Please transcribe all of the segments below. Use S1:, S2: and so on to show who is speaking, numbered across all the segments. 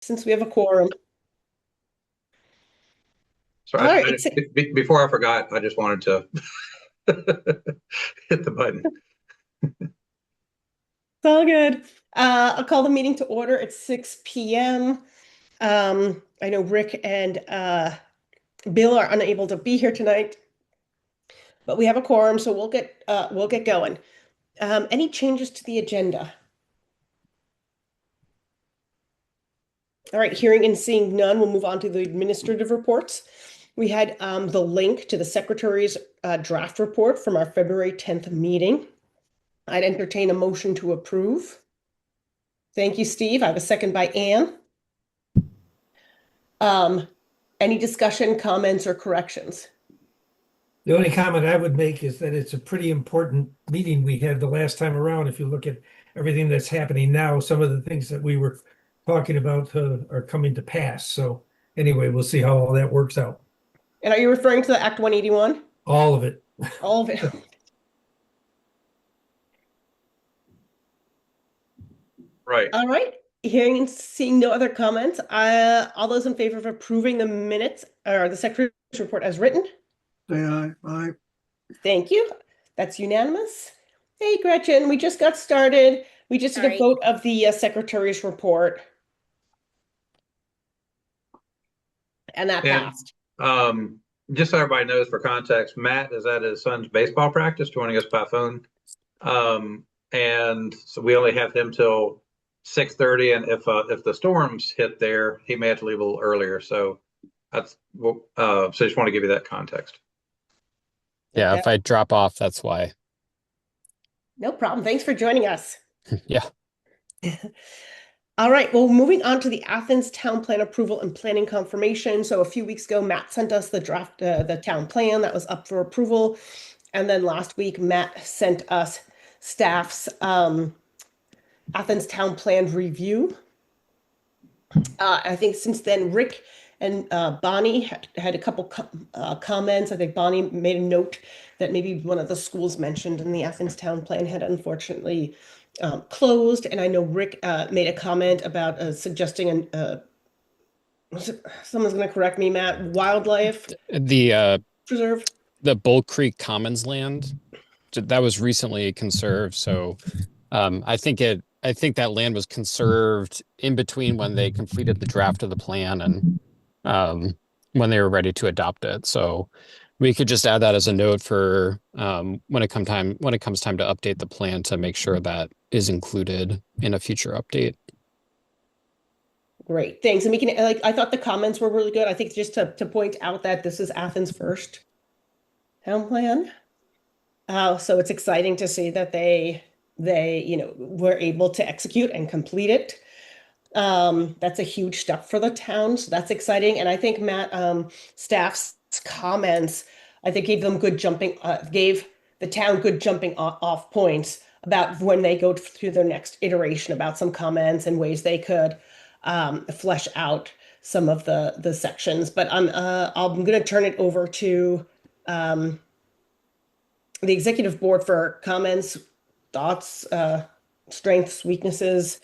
S1: since we have a quorum.
S2: So
S1: All right, it's
S2: before I forgot, I just wanted to hit the button.
S1: all good. I'll call the meeting to order at 6 p.m. I know Rick and Bill are unable to be here tonight, but we have a quorum, so we'll get going. Any changes to the agenda? All right, hearing and seeing none, we'll move on to the administrative reports. We had the link to the secretary's draft report from our February 10th meeting. I'd entertain a motion to approve. Thank you, Steve. I have a second by Anne. Um, any discussion, comments, or corrections?
S3: The only comment I would make is that it's a pretty important meeting we had the last time around. If you look at everything that's happening now, some of the things that we were talking about are coming to pass. So anyway, we'll see how all that works out.
S1: And are you referring to the Act 181?
S3: All of it.
S1: All of it.
S2: Right.
S1: All right. Hearing and seeing no other comments, all those in favor of approving the minutes or the secretary's report as written?
S4: Say aye. Aye.
S1: Thank you. That's unanimous. Hey, Gretchen, we just got started. We just did a
S5: Sorry.
S1: vote of the secretary's report. And that
S2: And
S1: passed.
S2: just so everybody knows for context, Matt is at his son's baseball practice joining us by phone. And so we only have him till 6:30, and if the storms hit there, he may have to leave a little earlier. So that's so just want to give you that context.
S5: Yeah,
S1: Okay.
S5: if I drop off, that's why.
S1: No problem. Thanks for joining us.
S5: Yeah.
S1: All right, well, moving on to the Athens Town Plan approval and planning confirmation. So a few weeks ago, Matt sent us the draft, the town plan that was up for approval. And then last week, Matt sent us staff's Athens Town Plan review. I think since then, Rick and Bonnie had a couple comments. I think Bonnie made a note that maybe one of the schools mentioned in the Athens Town Plan had unfortunately closed. And I know Rick made a comment about suggesting someone's going to correct me, Matt, wildlife
S5: The
S1: preserve.
S5: the Bull Creek Commons land that was recently conserved, so I think that land was conserved in between when they completed the draft of the plan and when they were ready to adopt it. So we could just add that as a note for when it comes time to update the plan to make sure that is included in a future update.
S1: Great, thanks. And we can I thought the comments were really good. I think just to point out that this is Athens' first town plan. So it's exciting to see that they were able to execute and complete it. That's a huge step for the town, so that's exciting. And I think Matt staff's comments, I think gave the town good jumping off points about when they go through their next iteration, about some comments and ways they could flesh out some of the sections. But I'm going to turn it over to the executive board for comments, thoughts, strengths, weaknesses,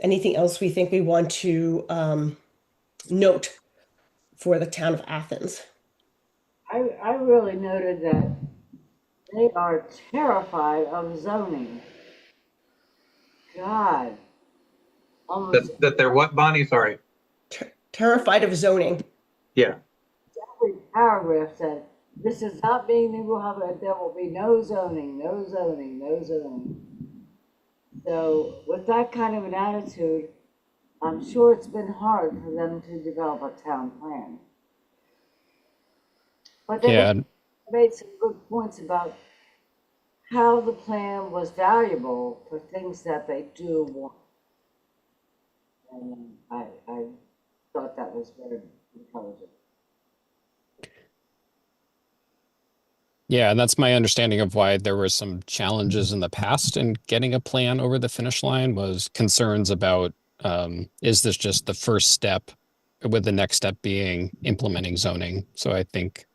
S1: anything else we think we want to note for the town of Athens.
S6: I really noted that they are terrified of zoning. God. Almost
S2: That they're what, Bonnie? Sorry.
S1: Terrified of zoning.
S2: Yeah.
S6: every paragraph said, this is not being negotiated, there will be no zoning, no zoning, no zoning. So with that kind of an attitude, I'm sure it's been hard for them to develop a town plan. But they
S5: Yeah,
S6: made some good points about how the plan was valuable for things that they do want. And I thought that was very intelligent.
S5: yeah, and that's my understanding of why there were some challenges in the past in getting a plan over the finish line was concerns about is this just the first step, with the next step being implementing zoning. So I think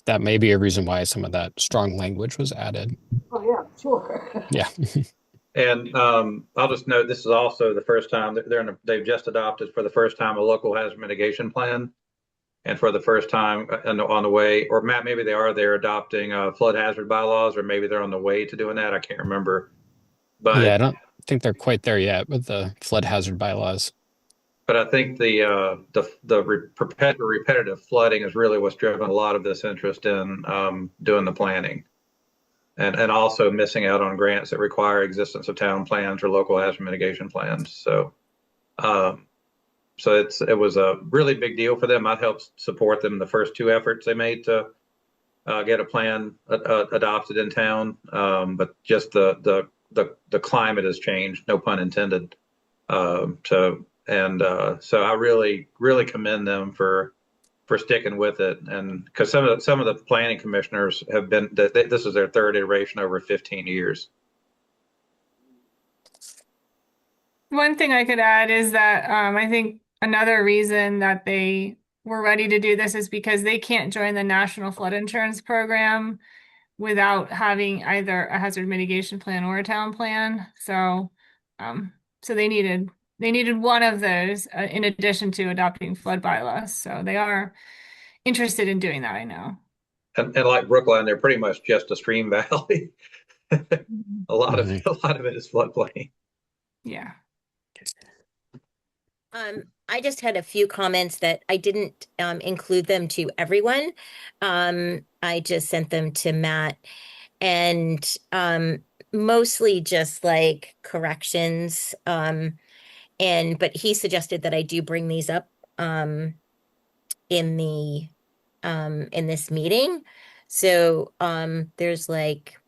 S5: that may be a reason why some of that strong language was added.
S6: Oh, yeah, sure.
S5: Yeah.
S2: And I'll just note, this is also the first time that they've just adopted for the first time a local hazard mitigation plan. And for the first time on the way, or Matt, maybe they're adopting flood hazard bylaws, or maybe they're on the way to doing that. I can't remember.
S5: Yeah, I
S2: But
S5: don't think they're quite there yet with the flood hazard bylaws.
S2: I think perpetual repetitive flooding is really what's driven a lot of this interest in doing the planning. And also missing out on grants that require existence of town plans or local hazard mitigation plans. So it was a really big deal for them. I helped support them the first two efforts they made to get a plan adopted in town. But just the climate has changed, no pun intended. So I really commend them for sticking with it, and because some of the planning commissioners have been this is their third iteration over 15 years.
S4: One thing I could add is that I think another reason that they were ready to do this is because they can't join the National Flood Insurance Program without having either a hazard mitigation plan or a town plan. So, so they needed one of those in addition to adopting flood bylaws. So they are interested in doing that, I know.
S2: And like Brookline, they're pretty much just a stream valley. a lot of it is floodplain.
S4: Yeah.
S7: I just had a few comments that I didn't include them to everyone. I just sent them to Matt, and mostly just like corrections. But he suggested that I do bring these up in this meeting. So there's like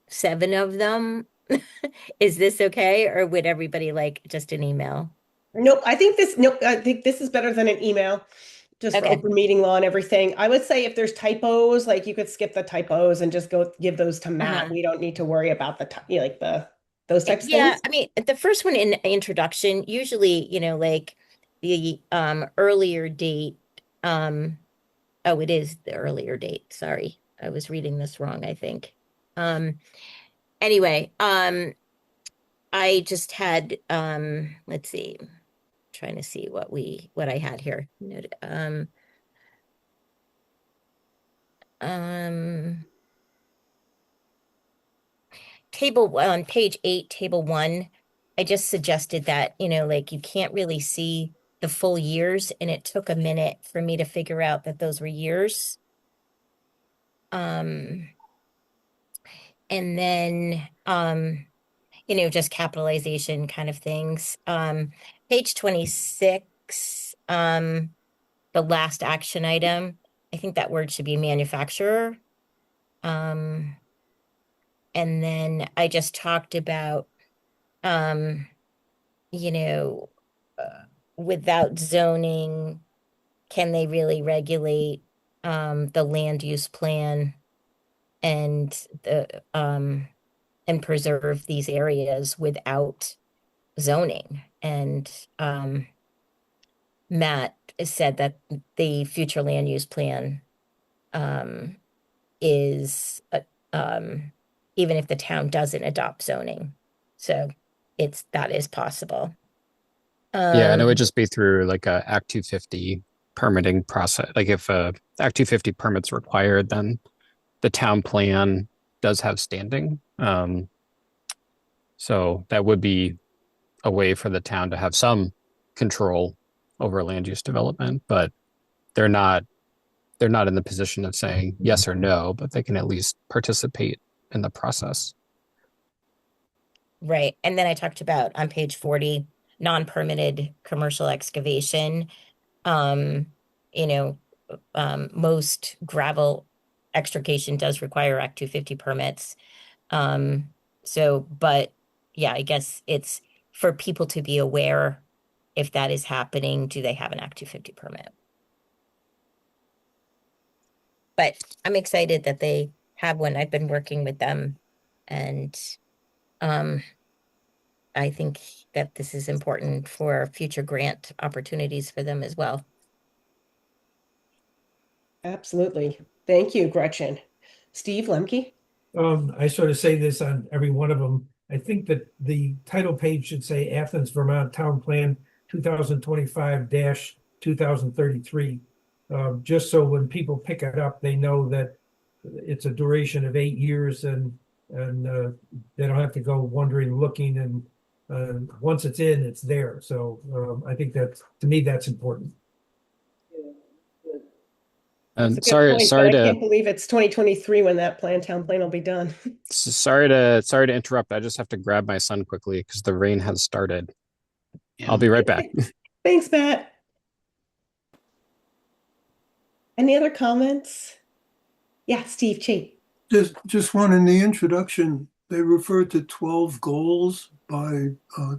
S7: 7 of them. Is this okay, or would everybody like just an email?
S1: Nope. I think this is better than an email, just for
S7: Okay.
S1: open meeting law and everything. I would say if there's typos, like you could skip the typos and just go give those to Matt.
S7: Uh-huh.
S1: We don't need to worry about those types of
S7: Yeah,
S1: things.
S7: I mean, the first one in introduction, usually, like the earlier date. Oh, it is the earlier date. Sorry, I was reading this wrong, I think. Anyway, I just had let's see, trying to see what I had here. On page 8, table 1, I just suggested that, like you can't really see the full years, and it took a minute for me to figure out that those were years. And then just capitalization kind of things. Page 26, the last action item, I think that word should be manufacturer. And then I just talked about, without zoning, can they really regulate the land use plan and and preserve these areas without zoning? And Matt said that the future land use plan is even if the town doesn't adopt zoning. So that is possible.
S5: Yeah, and it would just be through like a Act 250 permitting process. Like if Act 250 permit's required, then the town plan does have standing. So that would be a way for the town to have some control over land use development, but they're not in the position of saying yes or no, but they can at least participate in the process.
S7: Right. And then I talked about on page 40, non-permitted commercial excavation. Most gravel extrication does require Act 250 permits. But yeah, I guess it's for people to be aware if that is happening, do they have an Act 250 permit? But I'm excited that they have one. I've been working with them, and I think that this is important for future grant opportunities for them as well.
S1: Absolutely. Thank you, Gretchen. Steve Lemke.
S3: I sort of say this on every one of them. I think that the title page should say Athens, Vermont Town Plan 2025-2033. Just so when people pick it up, they know that it's a duration of 8 years and they don't have to go wandering, looking, and once it's in, it's there. So I think that, to me, that's important.
S1: That's a good
S5: Sorry,
S1: point,
S5: sorry
S1: but I
S5: to
S1: can't believe it's 2023 when that town plan will be done.
S5: sorry to interrupt. I just have to grab my son quickly because the rain has started. I'll be right back.
S1: Thanks, Matt. Any other comments? Yeah, Steve Chait.
S8: Just one in the introduction, they referred to 12 goals by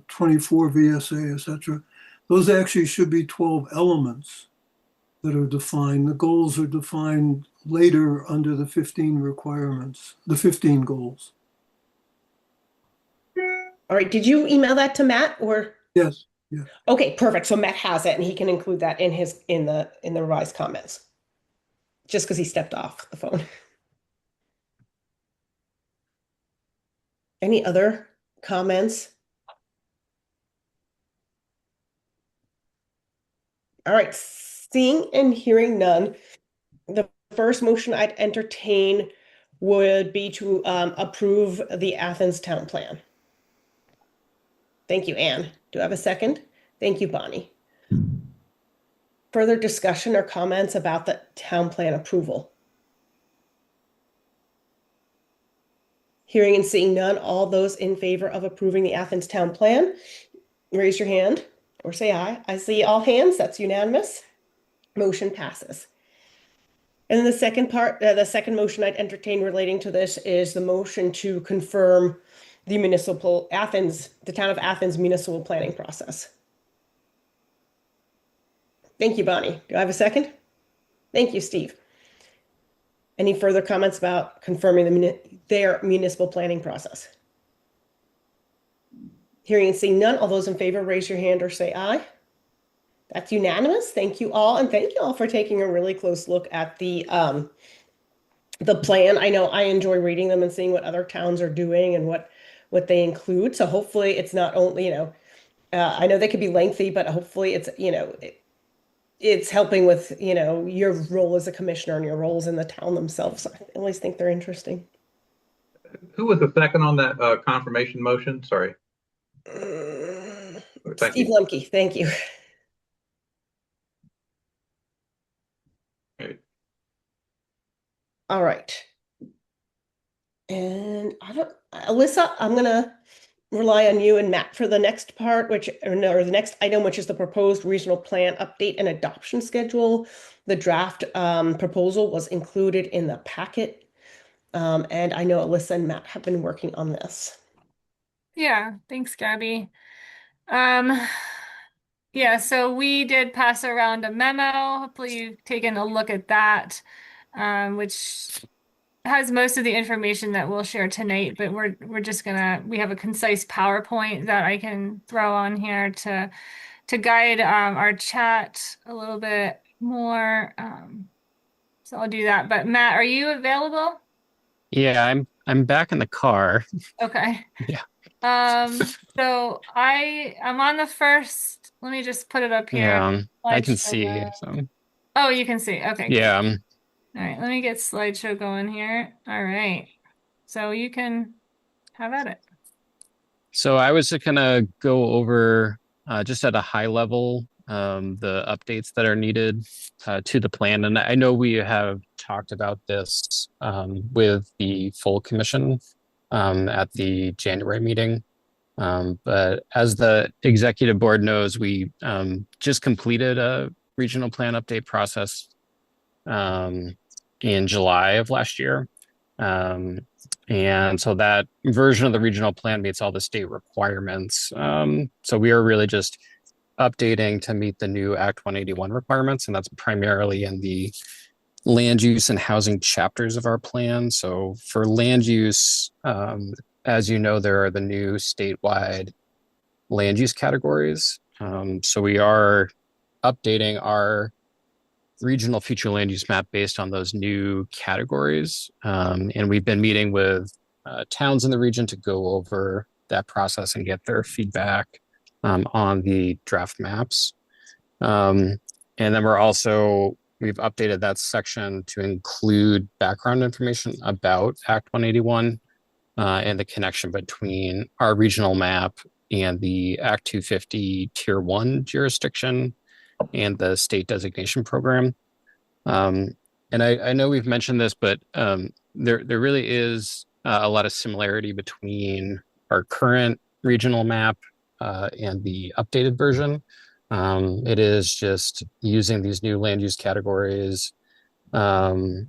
S8: 24 VSA, etc. Those actually should be 12 elements that are defined. The goals are defined later under the 15 requirements, the 15 goals.
S1: All right, did you email that to Matt or?
S8: Yes, yeah.
S1: Okay, perfect. So Matt has it and he can include that in the revised comments. Just because he stepped off the phone. Any other comments? All right, seeing and hearing none, the first motion I'd entertain would be to approve the Athens town plan. Thank you, Anne. Do I have a second? Thank you, Bonnie. Further discussion or comments about the town plan approval? Hearing and seeing none, all those in favor of approving the Athens town plan, raise your hand or say aye. I see all hands. That's unanimous. Motion passes. And then the second part, the second motion I'd entertain relating to this is the motion to confirm the the town of Athens municipal planning process. Thank you, Bonnie. Do I have a second? Thank you, Steve. Any further comments about confirming their municipal planning process? Hearing and seeing none, all those in favor, raise your hand or say aye. That's unanimous. Thank you all. And thank you all for taking a really close look at the plan. I know I enjoy reading them and seeing what other towns are doing and what they include. So hopefully it's not only, I know they could be lengthy, but hopefully it's, it's helping with, your role as a commissioner and your roles in the town themselves. I always think they're interesting.
S2: Who was the second on that confirmation motion? Sorry. Thank
S1: Steve
S2: you.
S1: Lemke, thank you.
S2: Great.
S1: All right. And Alyssa, I'm gonna rely on you and Matt for the next part, or the next item, which is the proposed regional plan update and adoption schedule. The draft proposal was included in the packet. And I know Alyssa and Matt have been working on this.
S4: Yeah, thanks, Gabby. Yeah, so we did pass around a memo. Hopefully you've taken a look at that, which has most of the information that we'll share tonight, but we're just we have a concise PowerPoint that I can throw on here to guide our chat a little bit more. So I'll do that. But Matt, are you available?
S5: Yeah, I'm back in the car.
S4: Okay.
S5: Yeah.
S4: So I'm on the first. Let me just put it up here.
S5: Yeah, I can
S4: Slideshow
S5: see.
S4: going.
S5: So
S4: Oh, you can see. Okay.
S5: yeah,
S4: All right, let me get slideshow going here. All right. So you can have at it.
S5: so I was just gonna go over just at a high level the updates that are needed to the plan, and I know we have talked about this with the full commission at the January meeting. But as the executive board knows, we just completed a regional plan update process in July of last year. And so that version of the regional plan meets all the state requirements. So we are really just updating to meet the new Act 181 requirements, and that's primarily in the land use and housing chapters of our plan. So for land use, as you know, there are the new statewide land use categories. So we are updating our regional future land use map based on those new categories. And we've been meeting with towns in the region to go over that process and get their feedback on the draft maps. And then we've updated that section to include background information about Act 181 and the connection between our regional map and the Act 250 Tier 1 jurisdiction and the state designation program. And I know we've mentioned this, but there really is a lot of similarity between our current regional map and the updated version. It is just using these new land use categories included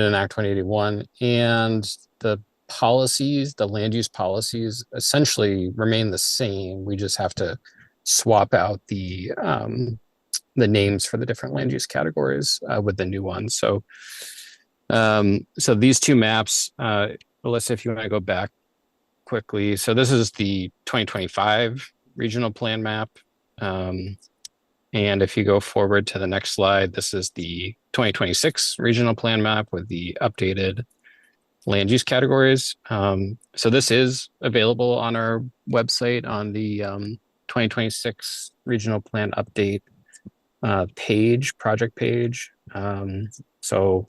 S5: in Act 181, and the policies, the land use policies essentially remain the same. We just have to swap out the names for the different land use categories with the new ones. So these two maps, Alyssa, if you want to go back quickly. So this is the 2025 regional plan map. And if you go forward to the next slide, this is the 2026 regional plan map with the updated land use categories. So this is available on our website on the 2026 regional plan update project page. So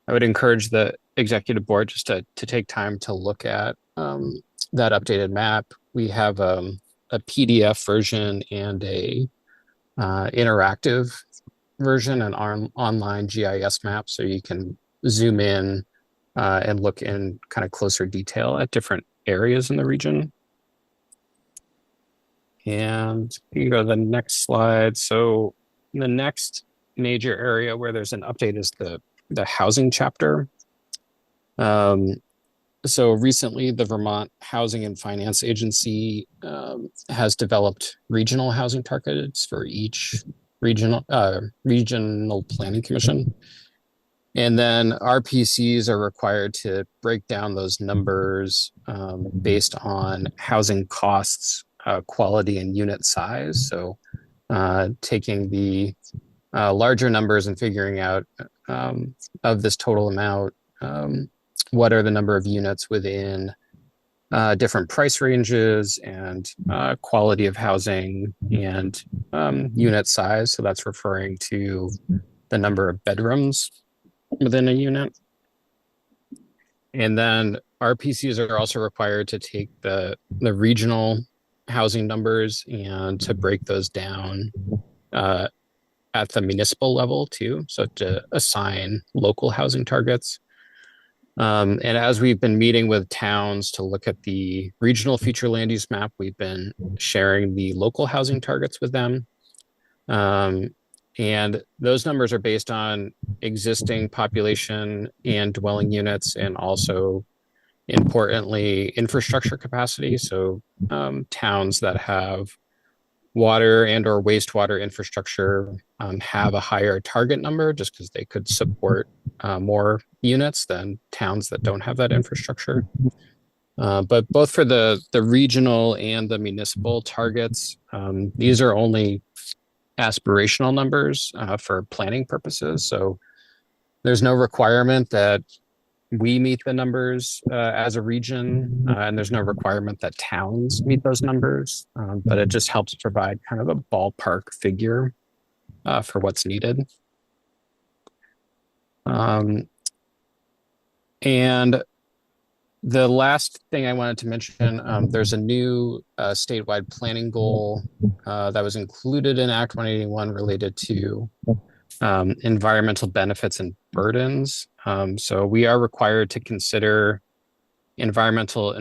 S5: I would encourage the executive board just to take time to look at that updated map. We have a PDF version and a interactive version, an online GIS map, so you can zoom in and look in kind of closer detail at different areas in the region. And you go to the next slide. So the next major area where there's an update is the housing chapter. So recently, the Vermont Housing and Finance Agency has developed regional housing targets for each regional planning commission. And then RPCs are required to break down those numbers based on housing costs, quality, and unit size. So taking the larger numbers and figuring out of this total amount, what are the number of units within different price ranges and quality of housing and unit size. So that's referring to the number of bedrooms within a unit. And then RPCs are also required to take the regional housing numbers and to break those down at the municipal level too. So to assign local housing targets. And as we've been meeting with towns to look at the regional future land use map, we've been sharing the local housing targets with them. And those numbers are based on existing population and dwelling units, and also, importantly, infrastructure capacity. So towns that have water and or wastewater infrastructure have a higher target number just because they could support more units than towns that don't have that infrastructure. But both for the regional and the municipal targets, these are only aspirational numbers for planning purposes. So there's no requirement that we meet the numbers as a region, and there's no requirement that towns meet those numbers, but it just helps provide kind of a ballpark figure for what's needed. And the last thing I wanted to mention, there's a new statewide planning goal that was included in Act 181 related to environmental benefits and burdens. So we are required to consider environmental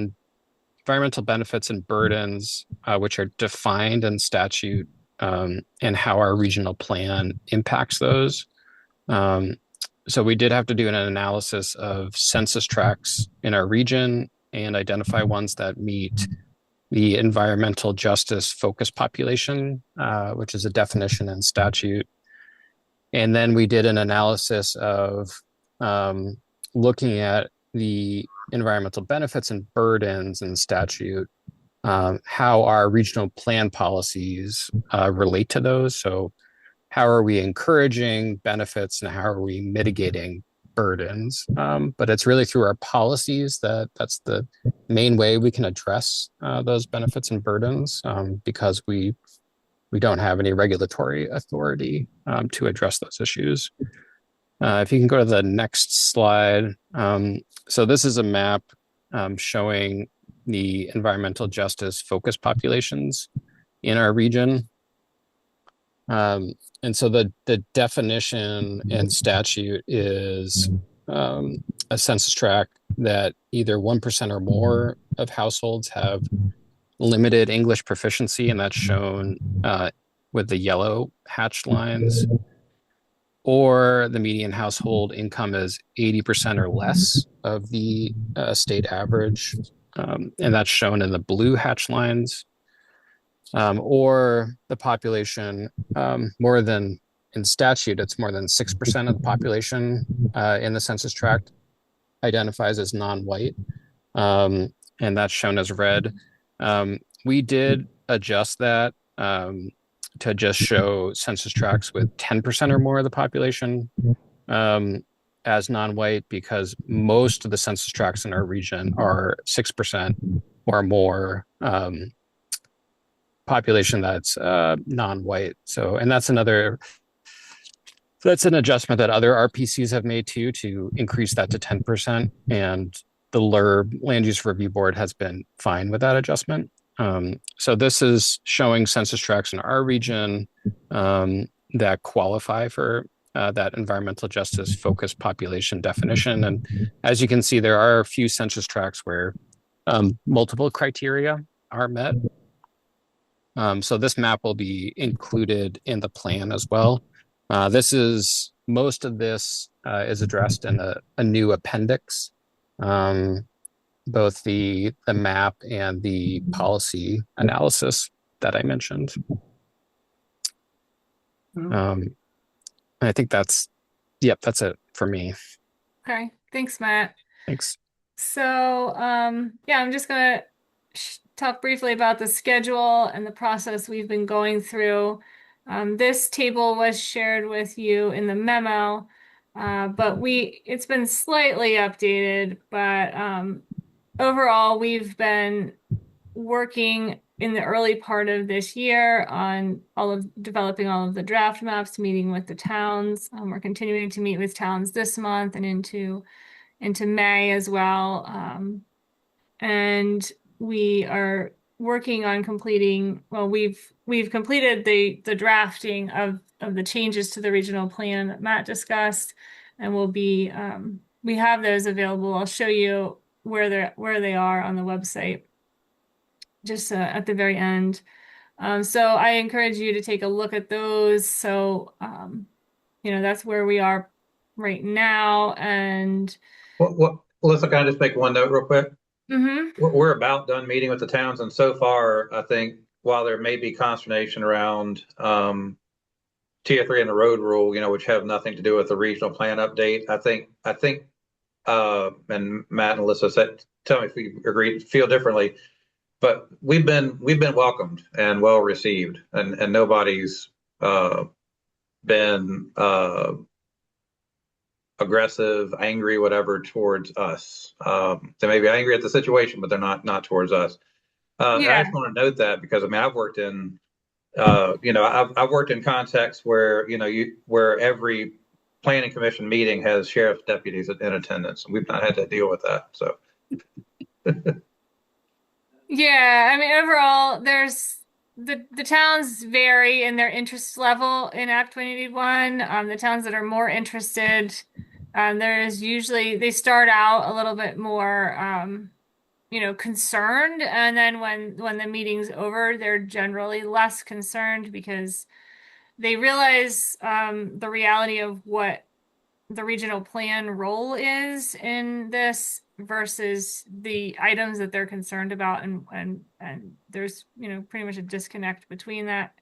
S5: benefits and burdens, which are defined in statute, and how our regional plan impacts those. So we did have to do an analysis of census tracts in our region and identify ones that meet the environmental justice focus population, which is a definition in statute. And then we did an analysis of looking at the environmental benefits and burdens in statute, how our regional plan policies relate to those. So how are we encouraging benefits and how are we mitigating burdens. But it's really through our policies that's the main way we can address those benefits and burdens, because we don't have any regulatory authority to address those issues. If you can go to the next slide. So this is a map showing the environmental justice focus populations in our region. And so the definition and statute is a census tract that either 1% or more of households have limited English proficiency, and that's shown with the yellow hatched lines, or the median household income is 80% or less of the state average, and that's shown in the blue hatched lines, or the population more than, in statute, it's more than 6% of the population in the census tract identifies as non-white, and that's shown as red. We did adjust that to just show census tracts with 10% or more of the population as non-white, because most of the census tracts in our region are 6% or more population that's non-white. So, and that's an adjustment that other RPCs have made too, to increase that to 10%. And the LURB, Land Use Review Board, has been fine with that adjustment. So this is showing census tracts in our region that qualify for that environmental justice focused population definition. And as you can see, there are a few census tracts where multiple criteria are met. So this map will be included in the plan as well. Most of this is addressed in a new appendix, both the map and the policy analysis that I mentioned. I think that's it for me.
S4: Okay, thanks, Matt.
S5: Thanks.
S4: So, yeah, I'm just gonna talk briefly about the schedule and the process we've been going through. This table was shared with you in the memo, but it's been slightly updated, but overall, we've been working in the early part of this year on developing all of the draft maps, meeting with the towns. We're continuing to meet with towns this month and into May as well. And we are working on completing, well, we've completed the drafting of the changes to the regional plan that Matt discussed, and we have those available. I'll show you where they are on the website, just at the very end. So I encourage you to take a look at those. So, that's where we are right now. And
S2: Melissa, can I just make one note real quick?
S4: Mm-hmm.
S2: We're about done meeting with the towns, and so far, I think while there may be consternation around Tier 3 and the road rule, which have nothing to do with the regional plan update, I think, and Matt and Alyssa said, tell me if we feel differently, but we've been welcomed and well received, and nobody's been aggressive, angry, whatever towards us. They may be angry at the situation, but they're not towards us. And I just want to note that because I've worked in, I've worked in contexts where where every planning commission meeting has sheriff's deputies in attendance, and we've not had to deal with that. So.
S4: Yeah, I mean, overall, there's the towns vary in their interest level in Act 2081. The towns that are more interested, there's usually, they start out a little bit more, concerned, and then when the meeting's over, they're generally less concerned because they realize the reality of what the regional plan role is in this versus the items that they're concerned about, and there's pretty much a disconnect between that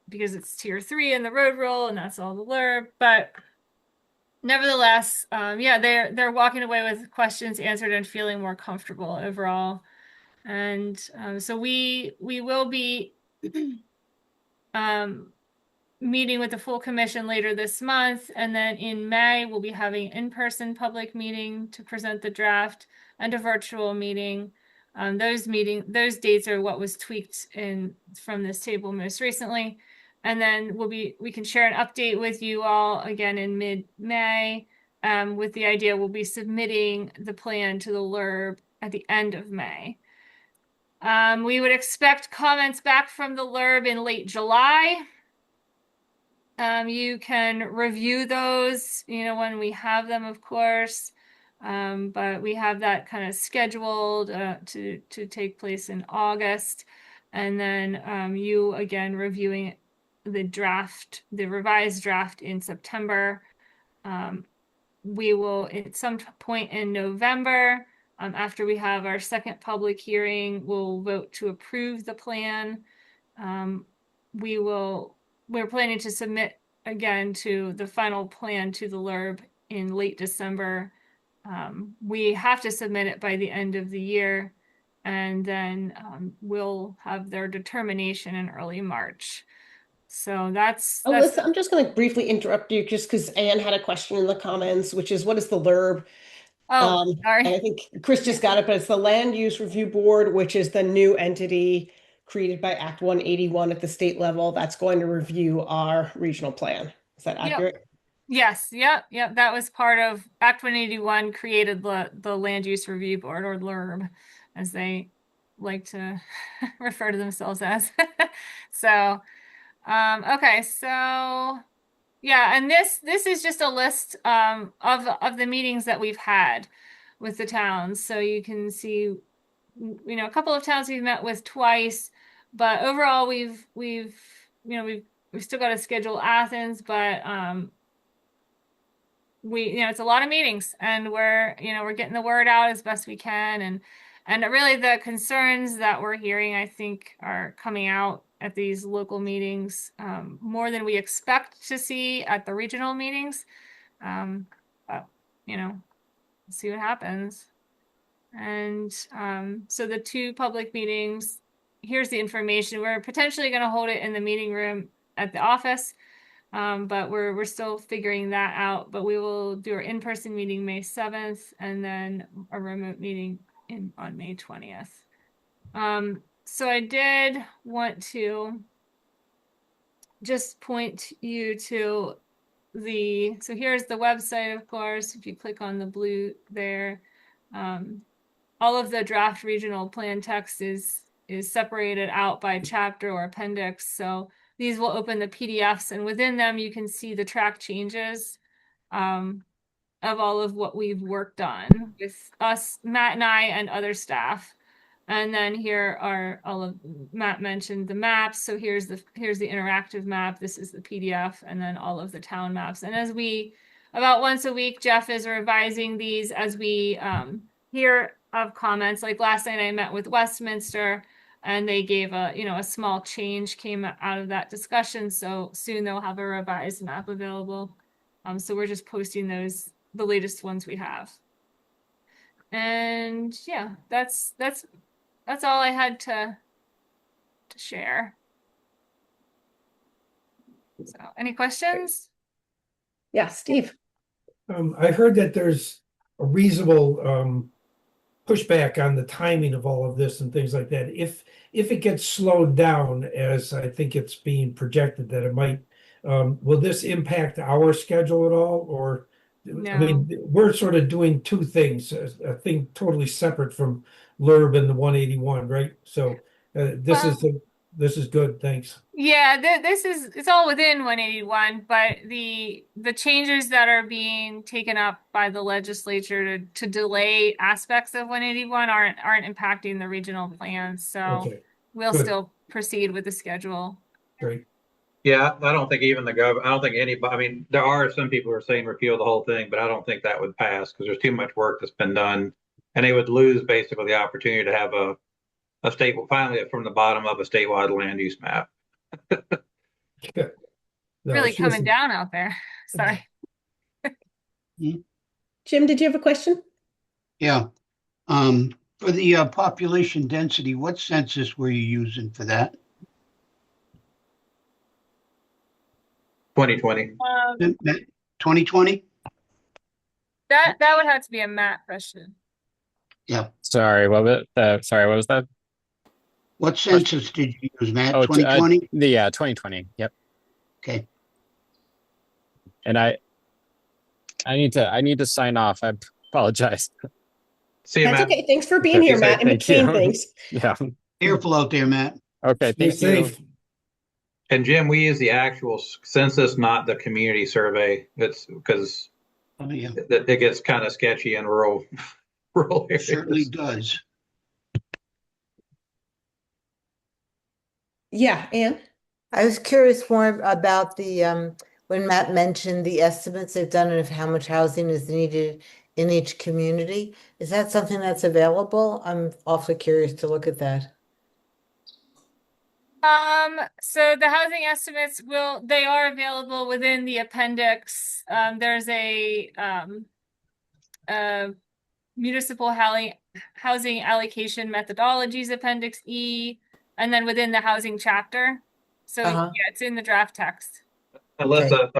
S4: because it's Tier 3 and the road rule, and that's all the LURB. But nevertheless, they're walking away with questions answered and feeling more comfortable overall. And so we will be meeting with the full commission later this month. And then in May, we'll be having in-person public meeting to present the draft and a virtual meeting. Those those dates are what was tweaked from this table most recently. And then we can share an update with you all again in mid-May, with the idea we'll be submitting the plan to the LURB at the end of May. We would expect comments back from the LURB in late July. You can review those, when we have them, of course. But we have that kind of scheduled to take place in August. And then you again reviewing the revised draft in September. We will at some point in November, after we have our second public hearing, we'll vote to approve the plan. We're planning to submit again to the final plan to the LURB in late December. We have to submit it by the end of the year, and then we'll have their determination in early March. So that's
S1: Alyssa, I'm just going to briefly interrupt you just because Anne had a question in the comments, which is what is the LURB?
S4: sorry.
S1: And I think Chris just got it, but it's the Land Use Review Board, which is the new entity created by Act 181 at the state level that's going to review our regional plan. Is that accurate?
S4: Yes, yep. That was part of Act 181 created the Land Use Review Board, or LURB, as they like to refer to themselves as. So, okay, so yeah, and this is just a list of the meetings that we've had with the towns. So you can see, a couple of towns we've met with twice, but overall we've still got to schedule Athens, but it's a lot of meetings, and we're getting the word out as best we can, and really the concerns that we're hearing, I think, are coming out at these local meetings more than we expect to see at the regional meetings. But see what happens. And so the two public meetings, here's the information. We're potentially going to hold it in the meeting room at the office. But we're still figuring that out. But we will do our in-person meeting May 7th, and then a remote meeting on May 20th. So I did want to just point you to so here's the website, of course. If you click on the blue there, all of the draft regional plan text is separated out by chapter or appendix. So these will open the PDFs, and within them you can see the track changes of all of what we've worked on with us, Matt and I, and other staff. And then here are Matt mentioned the maps. So here's the interactive map. This is the PDF, and then all of the town maps. And as about once a week, Jeff is revising these as we hear of comments. Like last night I met with Westminster, and they gave a small change came out of that discussion. So soon they'll have a revised map available. So we're just posting the latest ones we have. And yeah, that's all I had to share. So any questions?
S1: Yeah, Steve.
S3: I heard that there's a reasonable pushback on the timing of all of this and things like that. If it gets slowed down, as I think it's being projected that it might, will this impact our schedule at all? Or,
S4: No.
S3: I mean, we're sort of doing two things, a thing totally separate from LURB and the 181, right? So this is good. Thanks.
S4: Yeah, it's all within 181, but the changes that are being taken up by the legislature to delay aspects of 181 aren't impacting the regional plans. So
S3: Okay,
S4: we'll
S3: good.
S4: still proceed with the schedule.
S3: Great.
S2: Yeah, I don't think even I don't think anybody, I mean, there are some people who are saying repeal the whole thing, but I don't think that would pass because there's too much work that's been done. And they would lose basically the opportunity to have a state, finally from the bottom of a statewide land use map.
S3: Yeah. No,
S4: Really
S3: she
S4: coming
S3: was-
S4: down out there. Sorry.
S1: Jim, did you have a question?
S9: Yeah. For the population density, what census were you using for that?
S2: 2020.
S9: 2020?
S4: That would have to be a Matt question.
S9: Yeah.
S5: Sorry, what was that?
S9: What census did you use, Matt?
S5: Oh,
S9: 2020?
S5: yeah, 2020. Yep.
S9: Okay.
S5: And I need to sign off. I apologize.
S2: See you,
S1: That's
S2: Matt.
S1: okay. Thanks for being
S5: Okay,
S1: here, Matt, in
S5: thank
S1: between
S5: you.
S1: things.
S5: Yeah.
S9: Careful out there, Matt.
S5: Okay,
S3: Stay
S5: thank you.
S3: safe.
S2: And Jim, we use the actual census, not the community survey. It's because
S9: Oh, yeah,
S2: it gets kind of sketchy in rural areas.
S9: certainly does.
S1: Yeah, Anne?
S10: I was curious more about when Matt mentioned the estimates they've done of how much housing is needed in each community. Is that something that's available? I'm awfully curious to look at that.
S4: So the housing estimates they are available within the appendix. There's a municipal housing allocation methodologies appendix E, and then within the housing chapter. So
S10: Uh-huh.
S4: yeah, it's in the draft text.
S2: Alyssa,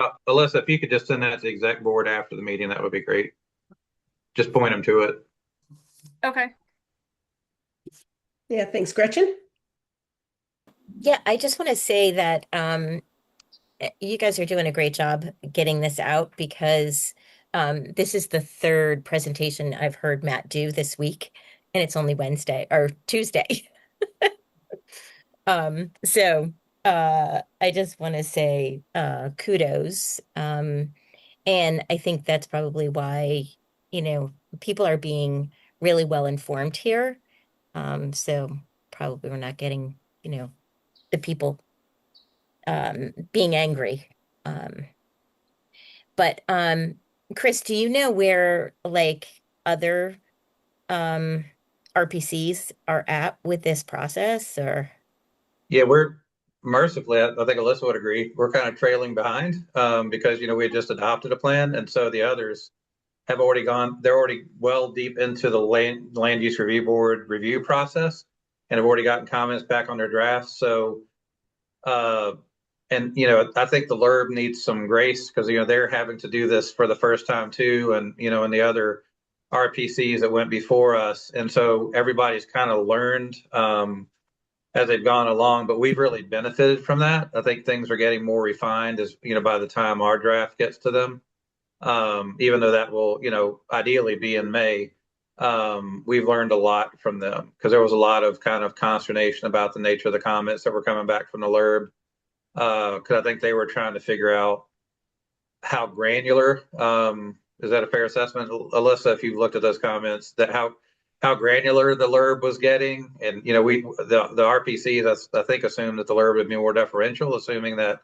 S2: if you could just send that to the exec board after the meeting, that would be great. Just point them to it.
S4: Okay.
S1: Yeah, thanks, Gretchen.
S7: Yeah, I just want to say that you guys are doing a great job getting this out because this is the third presentation I've heard Matt do this week, and it's only Wednesday or Tuesday. So I just want to say kudos. And I think that's probably why, people are being really well informed here. So probably we're not getting, the people being angry. But Chris, do you know where like other RPCs are at with this process or?
S2: Yeah, we're mercifully, I think Alyssa would agree, we're kind of trailing behind because, we had just adopted a plan. And so the others have already they're already well deep into the land use review board review process and have already gotten comments back on their drafts. So, and, I think the LURB needs some grace because, they're having to do this for the first time too. And, and the other RPCs that went before us. And so everybody's kind of learned as they've gone along, but we've really benefited from that. I think things are getting more refined as, by the time our draft gets to them. Even though that will, ideally be in May, we've learned a lot from them because there was a lot of kind of consternation about the nature of the comments that were coming back from the LURB. Because I think they were trying to figure out how granular, is that a fair assessment, Alyssa, if you've looked at those comments, that how granular the LURB was getting. And, the RPCs, I think, assumed that the LURB would be more deferential, assuming that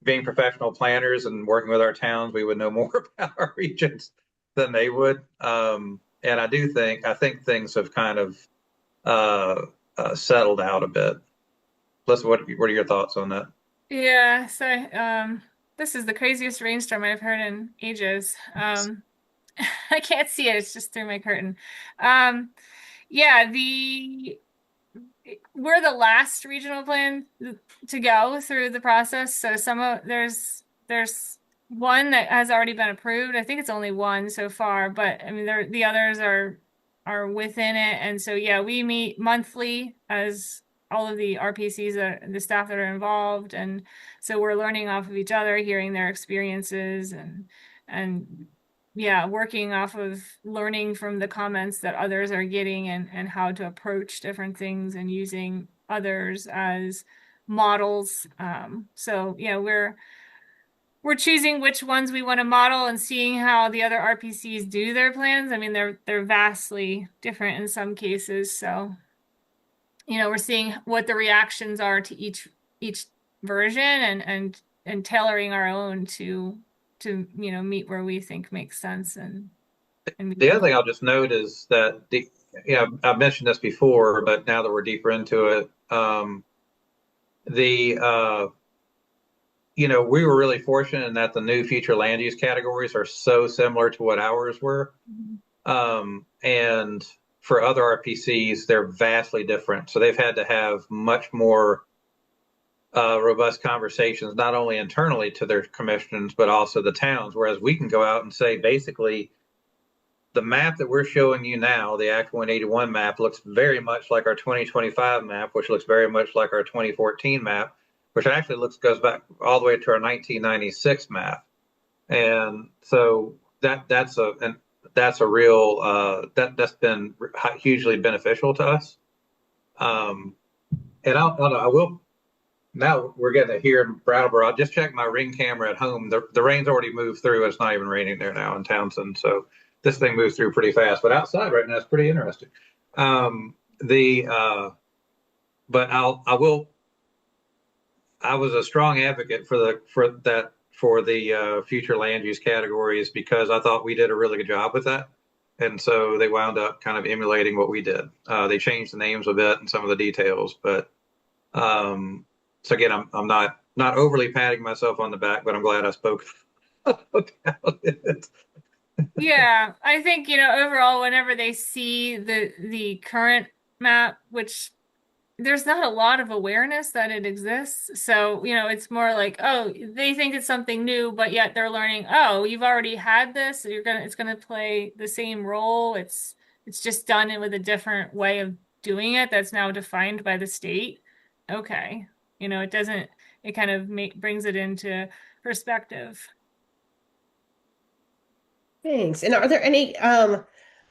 S2: being professional planners and working with our towns, we would know more about our regions than they would. And I think things have kind of settled out a bit. Alyssa, what are your thoughts on that?
S4: Yeah, so this is the craziest rainstorm I've heard in ages. I can't see it, it's just through my curtain. Yeah, we're the last regional plan to go through the process. So there's one that has already been approved. I think it's only one so far, but I mean the others are within it. And so yeah, we meet monthly as all of the RPCs, the staff that are involved, and so we're learning off of each other, hearing their experiences, and yeah, working off of learning from the comments that others are getting and how to approach different things and using others as models. So yeah, we're choosing which ones we want to model and seeing how the other RPCs do their plans. I mean, they're vastly different in some cases. So, we're seeing what the reactions are to each version and tailoring our own to meet where we think makes sense. And
S2: the other thing I'll just note is that I've mentioned this before, but now that we're deeper into it, we were really fortunate in that the new future land use categories are so similar to what ours were. And for other RPCs, they're vastly different. So they've had to have much more robust conversations, not only internally to their commissions, but also the towns. Whereas we can go out and say, basically, the map that we're showing you now, the Act 181 map, looks very much like our 2025 map, which looks very much like our 2014 map, which actually goes back all the way to our 1996 map. And so that's a real that's been hugely beneficial to us. And I will. Now we're getting it here in Brattleboro. I just checked my Ring camera at home. The rain's already moved through. It's not even raining there now in Townsend. So this thing moves through pretty fast. But outside right now, it's pretty interesting. But I was a strong advocate for the future land use categories because I thought we did a really good job with that. And so they wound up kind of emulating what we did. They changed the names a bit and some of the details, but so again, I'm not overly patting myself on the back, but I'm glad I spoke about it.
S4: Yeah, I think, overall, whenever they see the current map, which there's not a lot of awareness that it exists. So, it's more like, oh, they think it's something new, but yet they're learning, oh, you've already had this, it's gonna play the same role. It's just done it with a different way of doing it that's now defined by the state. Okay. It kind of brings it into perspective.
S1: Thanks. And are there any, I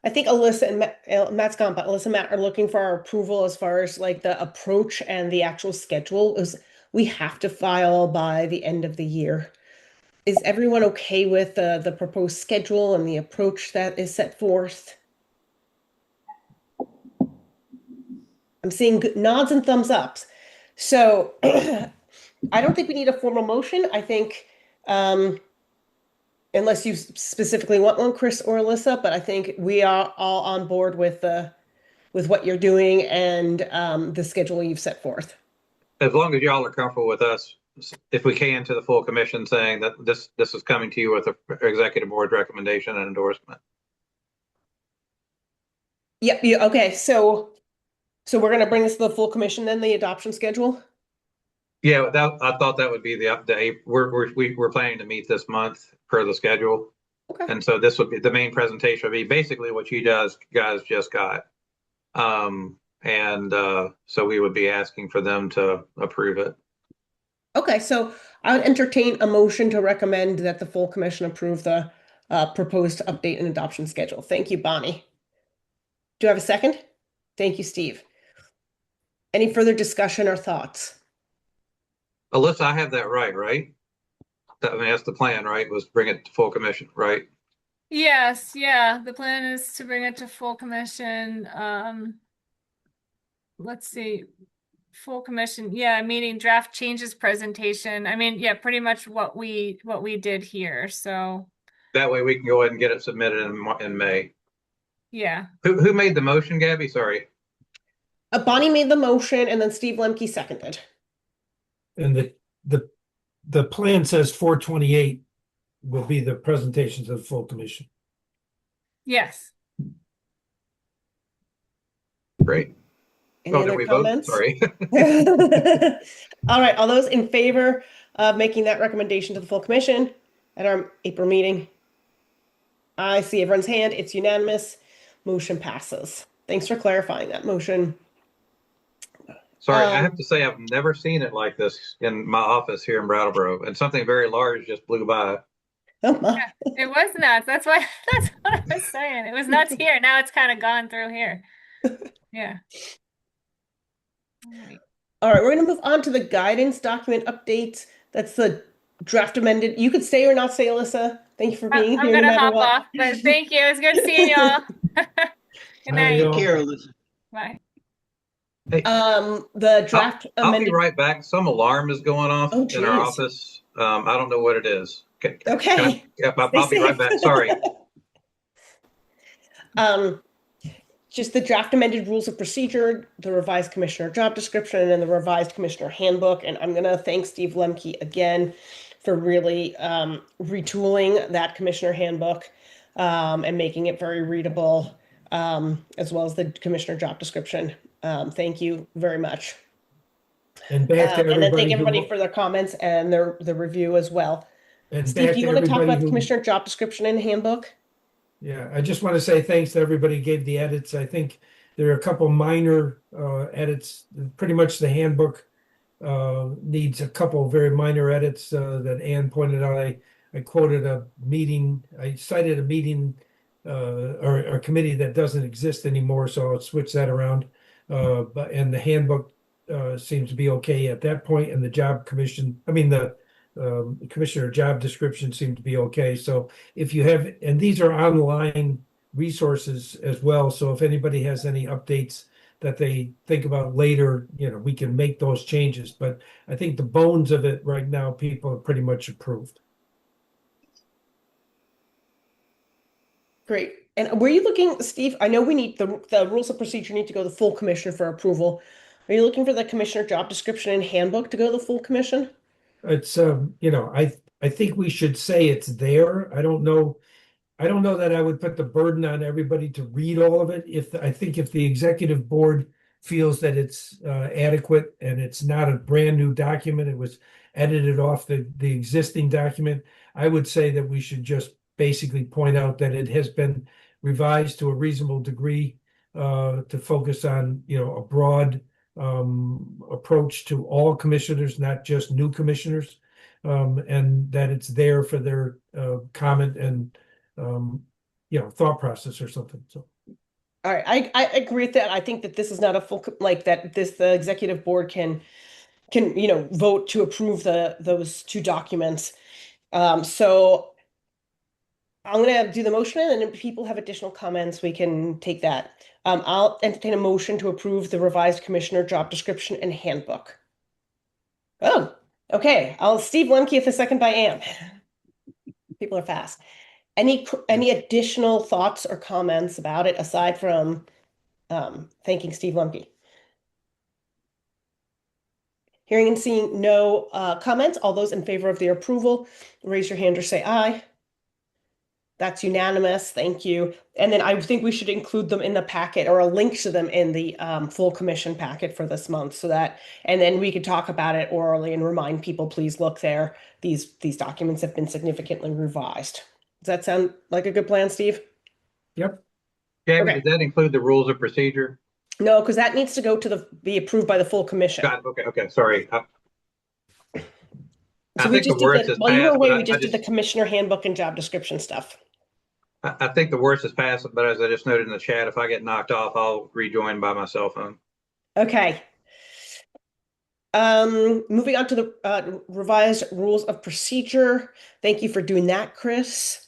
S1: think Alyssa and Matt's gone, but Alyssa and Matt are looking for our approval as far as like the approach and the actual schedule. We have to file by the end of the year. Is everyone okay with the proposed schedule and the approach that is set forth? I'm seeing nods and thumbs ups. So I don't think we need a formal motion. I think, unless you specifically want one, Chris or Alyssa, but I think we are all on board with what you're doing and the schedule you've set forth.
S2: As long as y'all are comfortable with us, if we can, to the full commission saying that this is coming to you with an executive board recommendation and endorsement.
S1: Yeah. Okay. So we're going to bring this to the full commission, then the adoption schedule.
S2: Yeah, I thought that would be we're planning to meet this month per the schedule.
S1: Okay.
S2: And so this would be the main presentation would be basically what you guys just got. So we would be asking for them to approve it.
S1: Okay, so I would entertain a motion to recommend that the full commission approve the proposed update and adoption schedule. Thank you, Bonnie. Do I have a second? Thank you, Steve. Any further discussion or thoughts?
S2: Alyssa, I have that right? That's the plan, right? Was bring it to full commission, right?
S4: Yes, yeah. The plan is to bring it to full commission. Let's see. Full commission. Yeah, meaning draft changes presentation. I mean, yeah, pretty much what we did here. So
S2: that way we can go ahead and get it submitted in May.
S4: Yeah.
S2: Who made the motion, Gabby? Sorry.
S1: Bonnie made the motion and then Steve Lemke seconded.
S3: And the plan says 4/28 will be the presentations of the full commission.
S4: Yes.
S2: Great.
S1: Any other
S2: did we
S1: comments?
S2: vote? Sorry.
S1: All right, all those in favor of making that recommendation to the full commission at our April meeting? I see everyone's hand. It's unanimous. Motion passes. Thanks for clarifying that motion.
S2: Sorry, I have to say I've never seen it like this in my office here in Brattleboro, and something very large just blew by.
S1: Oh my.
S4: Yeah, it was nuts. That's what I was saying. It was nuts here. Now it's kind of gone through here. Yeah.
S1: All right, we're going to move on to the guidance document updates. That's the draft amended. You could stay or not stay, Alyssa. Thank you for being
S4: I'm
S1: here.
S4: gonna
S1: no
S4: hop
S1: what.
S4: off, but thank you. It's good seeing y'all. Good night.
S3: Take
S9: care, Alyssa.
S4: Bye.
S2: Hey,
S1: The draft
S2: I'll be
S1: amended.
S2: right back. Some alarm is going off
S1: Oh,
S2: in our
S1: geez.
S2: office. I don't know what it is.
S1: Okay.
S2: I'll be right back. Sorry.
S1: Just the draft amended rules of procedure, the revised commissioner job description, and the revised commissioner handbook. And I'm going to thank Steve Lemke again for really retooling that commissioner handbook and making it very readable, as well as the commissioner job description. Thank you very much.
S3: And back to
S1: And then thank
S3: everybody
S1: everybody
S3: who,
S1: for their comments and the review as well.
S3: and
S1: Steve,
S3: back
S1: do you
S3: to
S1: want to talk
S3: everybody
S1: about the
S3: who,
S1: commissioner job description and handbook?
S3: yeah, I just want to say thanks to everybody who gave the edits. I think there are a couple minor edits. Pretty much the handbook needs a couple very minor edits that Ann pointed out. I quoted a meeting, I cited a meeting or a committee that doesn't exist anymore, so I'll switch that around. And the handbook seems to be okay at that point, and the job commission, I mean, the commissioner job description seemed to be okay. So if you have, and these are online resources as well, so if anybody has any updates that they think about later, we can make those changes. But I think the bones of it right now, people are pretty much approved.
S1: Great. And were you looking, Steve? I know we need the rules of procedure need to go to the full commission for approval. Are you looking for the commissioner job description and handbook to go to the full commission?
S3: It's I think we should say it's there. I don't know that I would put the burden on everybody to read all of it. I think if the executive board feels that it's adequate and it's not a brand new document, it was edited off the existing document, I would say that we should just basically point out that it has been revised to a reasonable degree to focus on, a broad approach to all commissioners, not just new commissioners, and that it's there for their comment and thought process or something. So.
S1: All right, I agree with that. I think that this is not a full, like that the executive board can vote to approve those two documents. So I'm going to do the motion, and if people have additional comments, we can take that. I'll entertain a motion to approve the revised commissioner job description and handbook. Oh, okay. Steve Lemke with a second by Ann. People are fast. Any additional thoughts or comments about it aside from thanking Steve Lemke? Hearing and seeing no comments, all those in favor of the approval, raise your hand or say aye. That's unanimous. Thank you. And then I think we should include them in the packet or a link to them in the full commission packet for this month and then we could talk about it orally and remind people, please look there. These documents have been significantly revised. Does that sound like a good plan, Steve?
S3: Yep.
S2: Jamie,
S1: Okay.
S2: Does that include the rules of procedure?
S1: No, because that needs to go to be approved by the full commission.
S2: Got it. Okay. Sorry.
S1: So
S2: I
S1: we
S2: think
S1: just
S2: the worst
S1: did
S2: is
S1: while you were
S2: passed,
S1: away,
S2: but
S1: we just did the commissioner handbook and job description stuff.
S2: I think the worst is past, but as I just noted in the chat, if I get knocked off, I'll rejoin by my cell phone.
S1: Okay. Moving on to the revised rules of procedure. Thank you for doing that, Chris.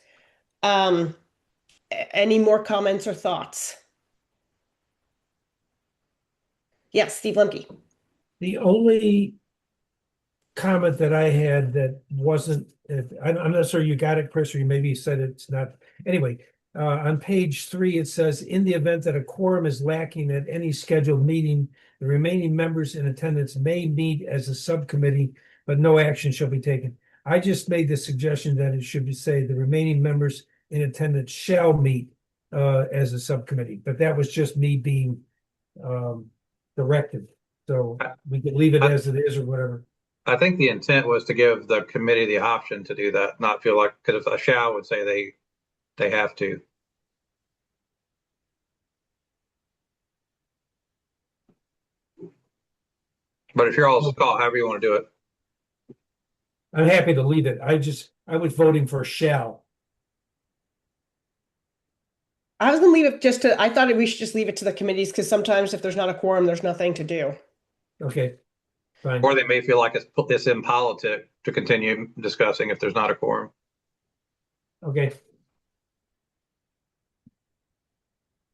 S1: Any more comments or thoughts? Yes, Steve Lemke.
S3: The only comment that I had that wasn't, I'm not sure you got it, Chris, or you maybe said it's not. Anyway, on page 3, it says, in the event that a quorum is lacking at any scheduled meeting, the remaining members in attendance may meet as a subcommittee, but no action shall be taken. I just made the suggestion that it should be say the remaining members in attendance shall meet as a subcommittee, but that was just me being directed. So we could leave it as it is or whatever.
S2: I think the intent was to give the committee the option to do that, not feel like, because if a shall would say they have to. But if you're all call, however you want to do it.
S3: I'm happy to leave it. I was voting for shall.
S1: I was gonna leave it I thought we should just leave it to the committees because sometimes if there's not a quorum, there's nothing to do.
S3: Okay, fine.
S2: Or they may feel like it's impolitic to continue discussing if there's not a quorum.
S3: Okay.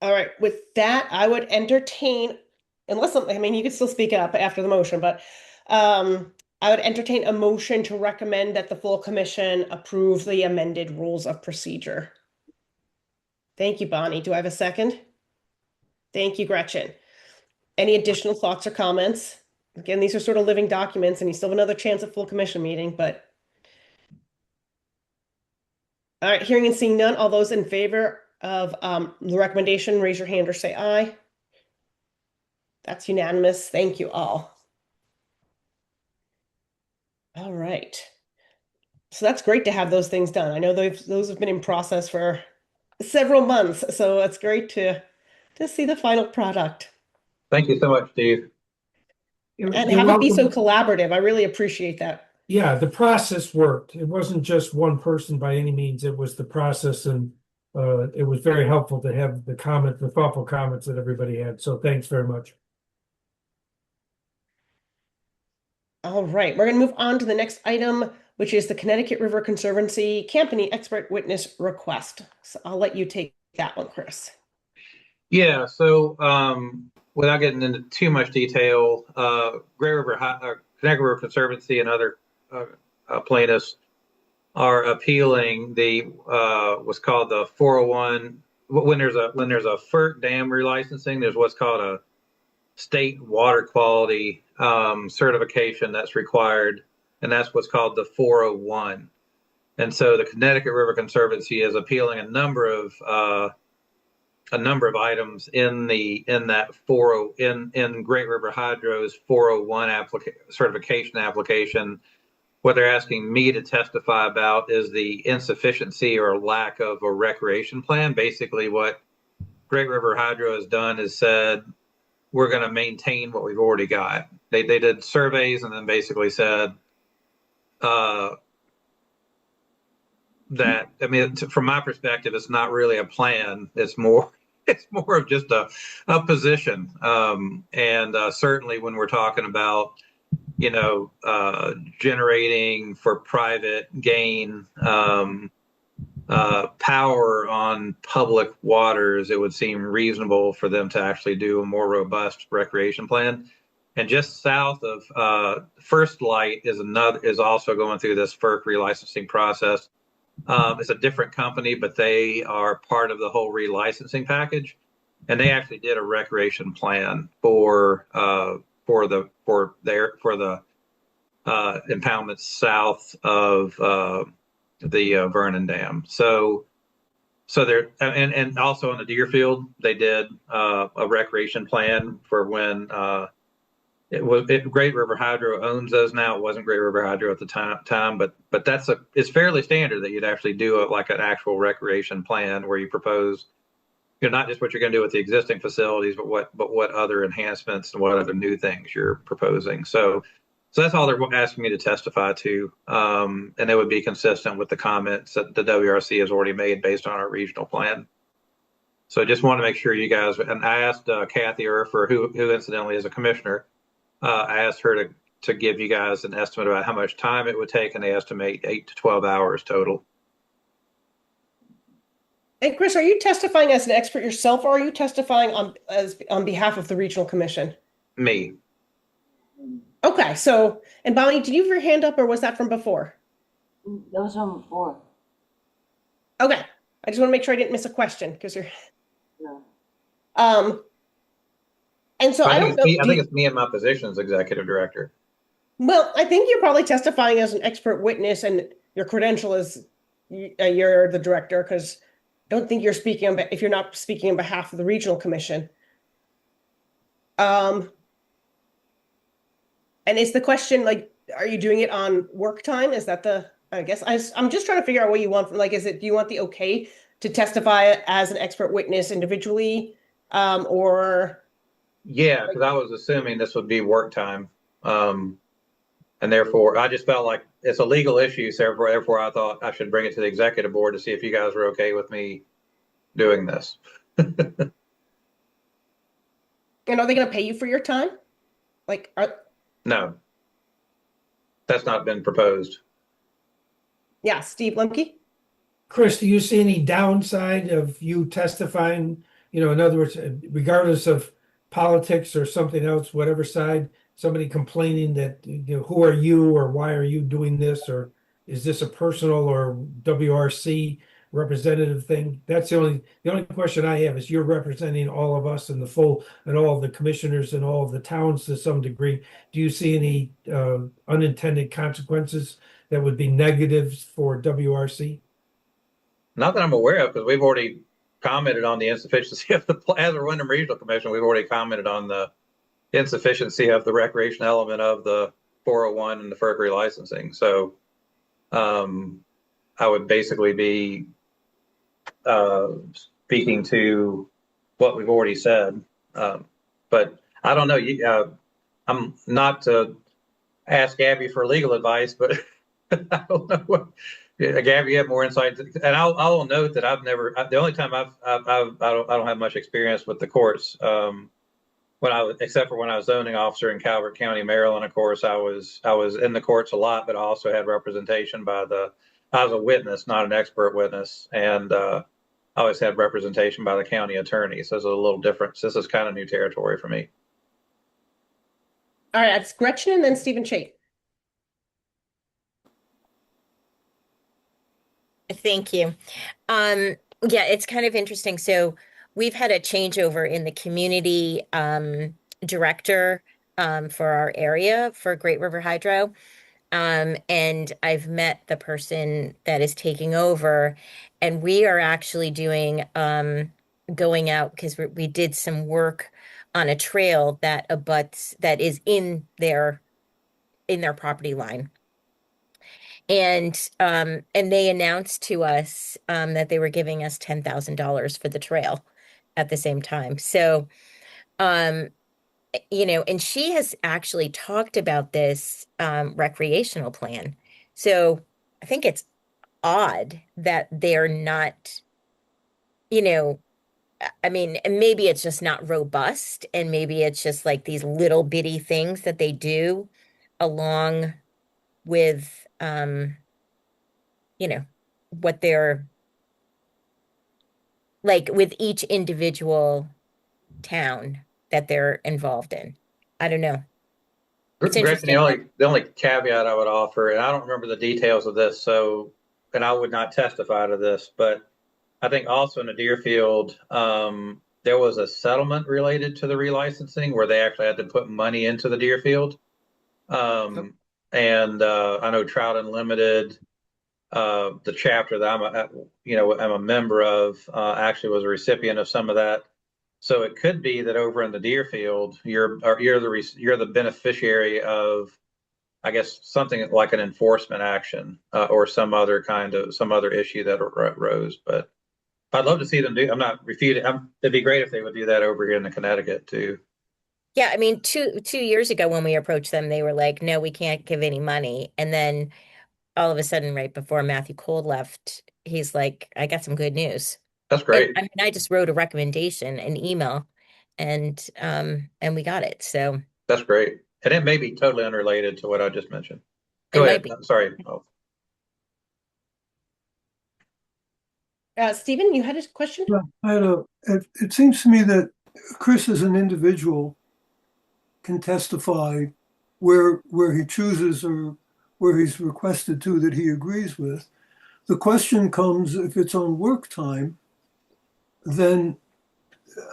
S1: All right, with that, I would entertain, unless I mean you could still speak up after the motion, but I would entertain a motion to recommend that the full commission approve the amended rules of procedure. Thank you, Bonnie. Do I have a second? Thank you, Gretchen. Any additional thoughts or comments? Again, these are sort of living documents and you still have another chance at full commission meeting, but. All right, hearing and seeing none, all those in favor of the recommendation, raise your hand or say aye. That's unanimous. Thank you all. All right. So that's great to have those things done. I know those have been in process for several months, so it's great to see the final product
S2: Thank you so much, Steve.
S1: and
S3: You're
S1: have it be so
S3: welcome.
S1: collaborative. I really appreciate that.
S3: Yeah, the process worked. It wasn't just one person by any means. It was the process, and it was very helpful to have the thoughtful comments that everybody had. So thanks very much.
S1: All right, we're going to move on to the next item, which is the Connecticut River Conservancy Campany Expert Witness Request. So I'll let you take that one, Chris.
S2: Yeah, so without getting into too much detail, Connecticut River Conservancy and other plaintiffs are appealing the what's called the 401. When there's a FERC dam relicensing, there's what's called a state water quality certification that's required, and that's what's called the 401. And so the Connecticut River Conservancy is appealing a number of items in Great River Hydro's 401 certification application. What they're asking me to testify about is the insufficiency or lack of a recreation plan. Basically, what Great River Hydro has done is said, we're going to maintain what we've already got. They did surveys and then basically said that, I mean, from my perspective, it's not really a plan. It's more of just a position. Certainly when we're talking about, generating for private gain power on public waters, it would seem reasonable for them to actually do a more robust recreation plan. And just south of First Light is also going through this FERC relicensing process. It's a different company, but they are part of the whole relicensing package, and they actually did a recreation plan for the impoundments south of the Vernon Dam. So there, and also on the Deerfield, they did a recreation plan for when Great River Hydro owns those now. It wasn't Great River Hydro at the time, but it's fairly standard that you'd actually do like an actual recreation plan where you propose, not just what you're going to do with the existing facilities, but what other enhancements and what other new things you're proposing. So that's all they're asking me to testify to, and it would be consistent with the comments that the WRC has already made based on our regional plan. So I just want to make sure you guys, and I asked Kathy Erfer, who incidentally is a commissioner, I asked her to give you guys an estimate about how much time it would take, and they estimate 8 to 12 hours total.
S1: And Chris, are you testifying as an expert yourself, or are you testifying on behalf of the Regional Commission?
S2: Me.
S1: Okay, so, and Bonnie, did you have your hand up, or was that from before?
S6: That was from before.
S1: Okay, I just want to make sure I didn't miss a question, because you're...
S6: No.
S1: And so I don't know.
S2: I think it's me in my position as executive director.
S1: Well, I think you're probably testifying as an expert witness, and your credential is you're the director, because I don't think you're speaking if you're not speaking on behalf of the Regional Commission. And is the question, like, are you doing it on work time? Is that I guess I'm just trying to figure out what you want. Like, do you want the okay to testify as an expert witness individually, or?
S2: Yeah, because I was assuming this would be work time. And therefore, I just felt like it's a legal issue. So therefore, I thought I should bring it to the executive board to see if you guys were okay with me doing this.
S1: And are they going to pay you for your time? Like,
S2: No, that's not been proposed.
S1: Yeah, Steve Lemke?
S3: Chris, do you see any downside of you testifying? In other words, regardless of politics or something else, whatever side, somebody complaining that, who are you, or why are you doing this, or is this a personal or WRC representative thing? That's the only question I have is you're representing all of us and all of the commissioners and all of the towns to some degree. Do you see any unintended consequences that would be negatives for WRC?
S2: Not that I'm aware of, because we've already commented on the insufficiency of as a Wyndham Regional Commission, we've already commented on the insufficiency of the recreation element of the 401 and the FERC relicensing. So I would basically be speaking to what we've already said. But I don't know. I'm not to ask Gabby for legal advice, but I don't know what. Gabby, you have more insight, and I'll note that the only time I don't have much experience with the courts. Except for when I was zoning officer in Calvert County, Maryland, of course, I was in the courts a lot, but I also had representation I was a witness, not an expert witness, and I always had representation by the county attorney. So there's a little difference. This is kind of new territory for me.
S1: All right, that's Gretchen and then Stephen Chait.
S7: Thank you. Yeah, it's kind of interesting. So we've had a changeover in the community director for our area for Great River Hydro. And I've met the person that is taking over, and we are actually doing going out because we did some work on a trail that is in their property line. And they announced to us that they were giving us $10,000 for the trail at the same time. So, you know, and she has actually talked about this recreational plan. So I think it's odd that they're not, you know, I mean, maybe it's just not robust, and maybe it's just like these little bitty things that they do along with you know, what they're like with each individual town that they're involved in. I don't know. It's
S2: Gretchen,
S7: interesting.
S2: the only caveat I would offer, and I don't remember the details of this, and I would not testify to this, but I think also in the Deerfield, there was a settlement related to the relicensing where they actually had to put money into the Deerfield. And I know Trout Unlimited, the chapter that I'm a member of, actually was a recipient of some of that. So it could be that over in the Deerfield, you're the beneficiary of, I guess, something like an enforcement action or some other issue that arose. But I'd love to see them do. I'm not refuting. It'd be great if they would do that over here in the Connecticut too.
S7: Yeah, I mean, two years ago when we approached them, they were like, "No, we can't give any money." And then all of a sudden, right before Matthew Cole left, he's like, "I got some good news."
S2: That's great.
S7: And, I mean, I just wrote a recommendation, an email, and we got it. So
S2: that's great, and it may be totally unrelated to what I just mentioned. Go ahead. Sorry. Oh.
S1: Stephen, you had a question?
S8: Yeah, it seems to me that Chris as an individual can testify where he chooses or where he's requested to that he agrees with. The question comes if it's on work time, then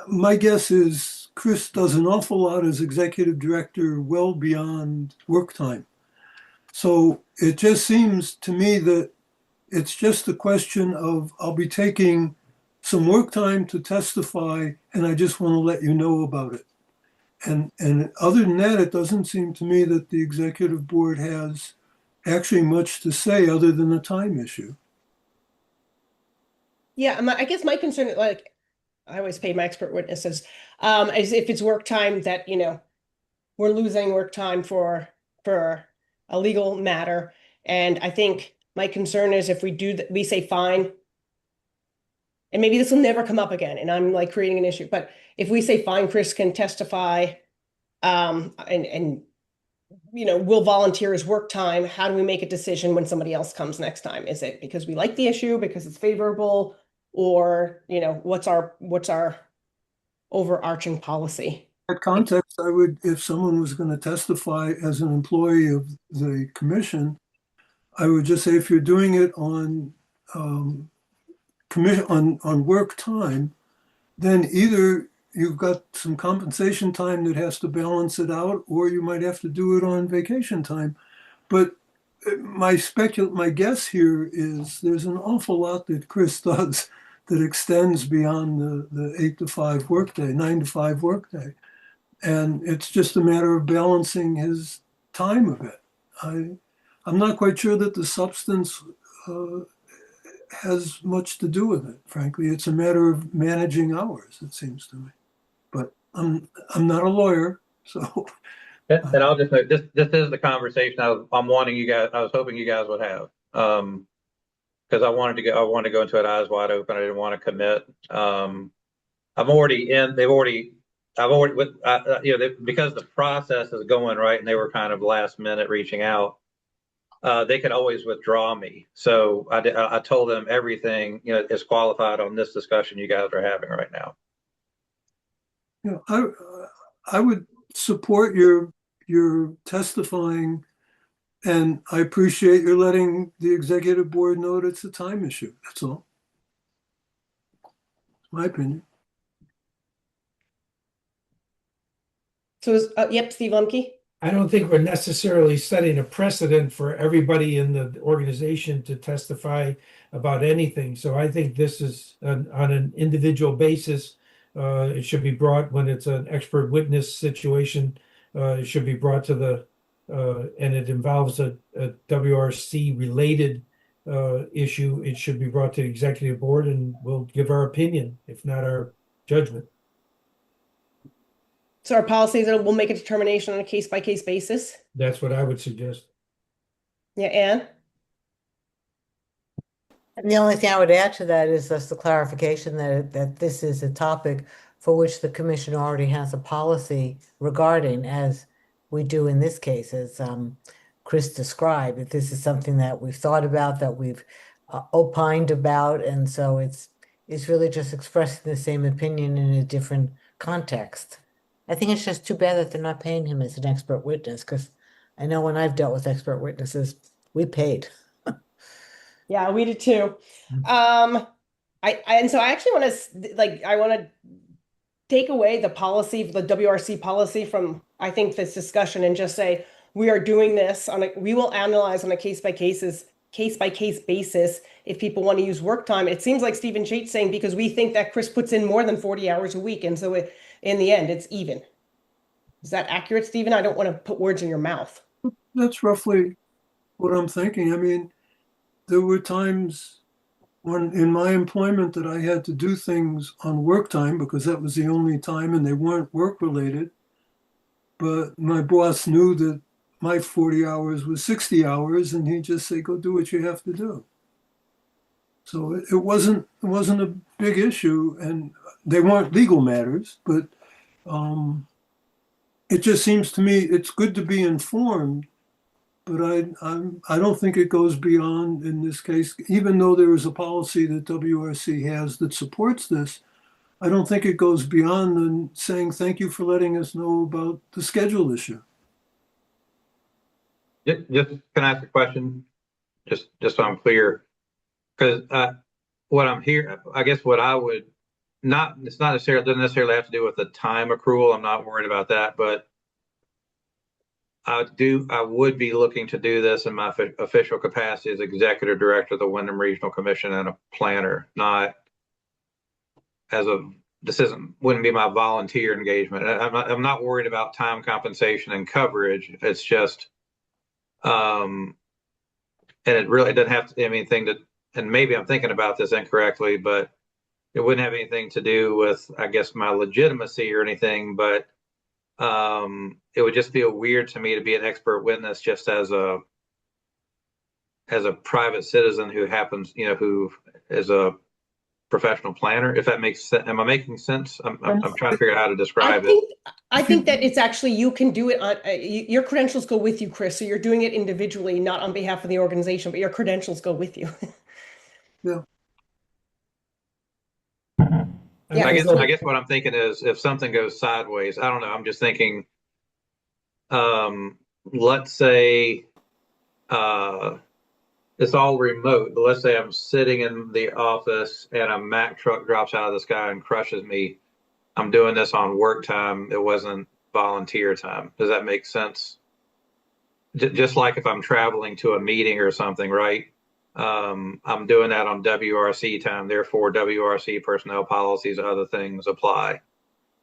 S8: my guess is Chris does an awful lot as executive director well beyond work time. So it just seems to me that it's just a question of I'll be taking some work time to testify, and I just want to let you know about it. And other than that, it doesn't seem to me that the executive board has actually much to say other than the time issue.
S1: Yeah, I guess my concern, like I always pay my expert witnesses, is if it's work time that, you know, we're losing work time for a legal matter. And I think my concern is if we say fine, and maybe this will never come up again, and I'm like creating an issue, but if we say fine, Chris can testify, and you know, we'll volunteer his work time, how do we make a decision when somebody else comes next time? Is it because we like the issue, because it's favorable, or, you know, what's our overarching policy?
S8: In that context, I would, if someone was going to testify as an employee of the commission, I would just say if you're doing it on work time, then either you've got some compensation time that has to balance it out, or you might have to do it on vacation time. But my guess here is there's an awful lot that Chris does that extends beyond the 8 to 5 workday, 9 to 5 workday. And it's just a matter of balancing his time of it. I'm not quite sure that the substance has much to do with it, frankly. It's a matter of managing hours, it seems to me. But I'm not a lawyer, so.
S2: And I'll just note, this is the conversation I'm wanting you guys, I was hoping you guys would have. Because I wanted to go into it eyes wide open. I didn't want to commit. I've already, because the process is going right and they were kind of last minute reaching out, they could always withdraw me. So I told them everything, is qualified on this discussion you guys are having right now.
S8: I would support your testifying, and I appreciate your letting the executive board know that it's a time issue. That's all. My opinion.
S1: So, yep, Steve Lemke.
S3: I don't think we're necessarily setting a precedent for everybody in the organization to testify about anything. So I think this is on an individual basis. It should be brought when it's an expert witness situation. It should be brought to the, and it involves a WRC related issue. It should be brought to the executive board and we'll give our opinion, if not our judgment.
S1: So our policies will make a determination on a case-by-case basis.
S3: That's what I would suggest.
S1: Yeah, Anne?
S10: And the only thing I would add to that is just the clarification that this is a topic for which the commission already has a policy regarding, as we do in this case, as Chris described, that this is something that we've thought about, that we've opined about, and so it's really just expressing the same opinion in a different context. I think it's just too bad that they're not paying him as an expert witness, because I know when I've dealt with expert witnesses, we paid.
S1: Yeah, we did too. And so I actually want to take away the policy, the WRC policy from, I think, this discussion and just say, we are doing this we will analyze on a case-by-case basis if people want to use work time. It seems like Stephen Chait's saying, because we think that Chris puts in more than 40 hours a week. And so in the end, it's even. Is that accurate, Stephen? I don't want to put words in your mouth.
S8: That's roughly what I'm thinking. I mean, there were times when in my employment that I had to do things on work time because that was the only time and they weren't work related. But my boss knew that my 40 hours was 60 hours and he'd just say, go do what you have to do. So it wasn't a big issue, and they weren't legal matters, but it just seems to me it's good to be informed, but I don't think it goes beyond, in this case, even though there is a policy that WRC has that supports this, I don't think it goes beyond than saying thank you for letting us know about the schedule issue.
S2: Just can I ask a question? Just so I'm clear. Because what I'm hearing, I guess what I would it's not necessarily, doesn't necessarily have to do with the time accrual. I'm not worried about that, but I would be looking to do this in my official capacity as executive director of the Windham Regional Commission and a planner, not as wouldn't be my volunteer engagement. I'm not worried about time compensation and coverage. It's just, and it really doesn't have to be anything to, and maybe I'm thinking about this incorrectly, but it wouldn't have anything to do with, I guess, my legitimacy or anything, but it would just feel weird to me to be an expert witness just as a private citizen who happens, who is a professional planner, if that makes sense. Am I making sense? I'm trying to figure out how to describe it.
S1: I think that it's actually, you can do it on, your credentials go with you, Chris. So you're doing it individually, not on behalf of the organization, but your credentials go with you.
S8: Yeah.
S1: Yeah.
S2: I guess what I'm thinking is if something goes sideways, I don't know. I'm just thinking, let's say it's all remote, but let's say I'm sitting in the office and a Mack truck drops out of the sky and crushes me. I'm doing this on work time. It wasn't volunteer time. Does that make sense? Just like if I'm traveling to a meeting or something, right? I'm doing that on WRC time. Therefore, WRC personnel policies, other things apply.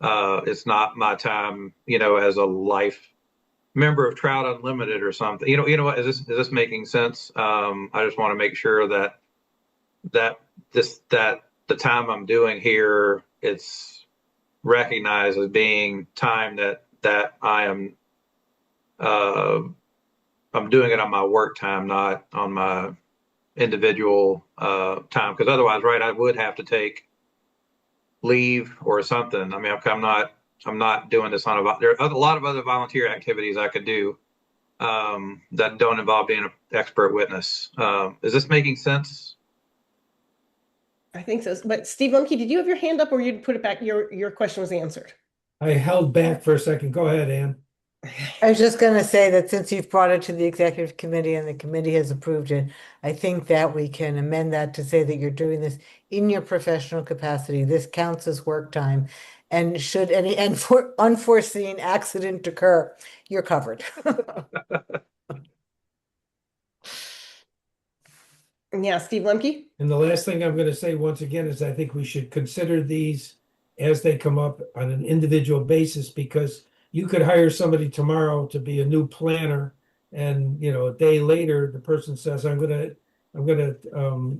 S2: It's not my time, as a life member of Trout Unlimited or something. You know what? Is this making sense? I just want to make sure that the time I'm doing here, it's recognized as being time that I am I'm doing it on my work time, not on my individual time. Because otherwise, right, I would have to take leave or something. I mean, I'm not doing this on there are a lot of other volunteer activities I could do that don't involve being an expert witness. Is this making sense?
S1: I think so. But Steve Lemke, did you have your hand up or you'd put it back? Your question was answered.
S3: I held back for a second. Go ahead, Ann.
S10: I was just going to say that since you've brought it to the executive committee and the committee has approved it, I think that we can amend that to say that you're doing this in your professional capacity. This counts as work time. And should any unforeseen accident occur, you're covered.
S1: Yeah, Steve Lemke?
S3: And the last thing I'm going to say once again is I think we should consider these as they come up on an individual basis, because you could hire somebody tomorrow to be a new planner, and a day later the person says, I'm gonna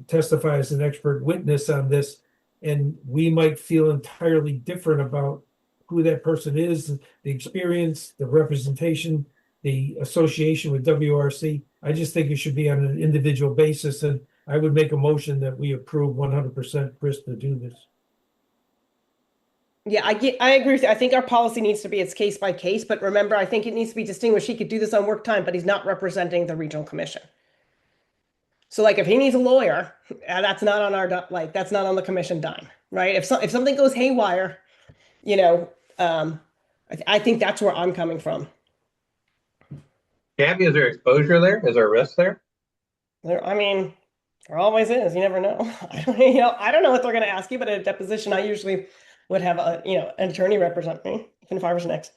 S3: testify as an expert witness on this, and we might feel entirely different about who that person is, the experience, the representation, the association with WRC. I just think it should be on an individual basis, and I would make a motion that we approve 100% Chris to do this.
S1: Yeah, I agree with you. I think our policy needs to be it's case by case, but remember, I think it needs to be distinguished. He could do this on work time, but he's not representing the regional commission. So like if he needs a lawyer, that's not on our, that's not on the commission dime, right? If something goes haywire, I think that's where I'm coming from.
S2: Gabby, is there exposure there? Is there risk there?
S1: I mean, there always is. You never know. I don't know what they're going to ask you, but at a deposition, I usually would have an attorney represent me, even if I was next.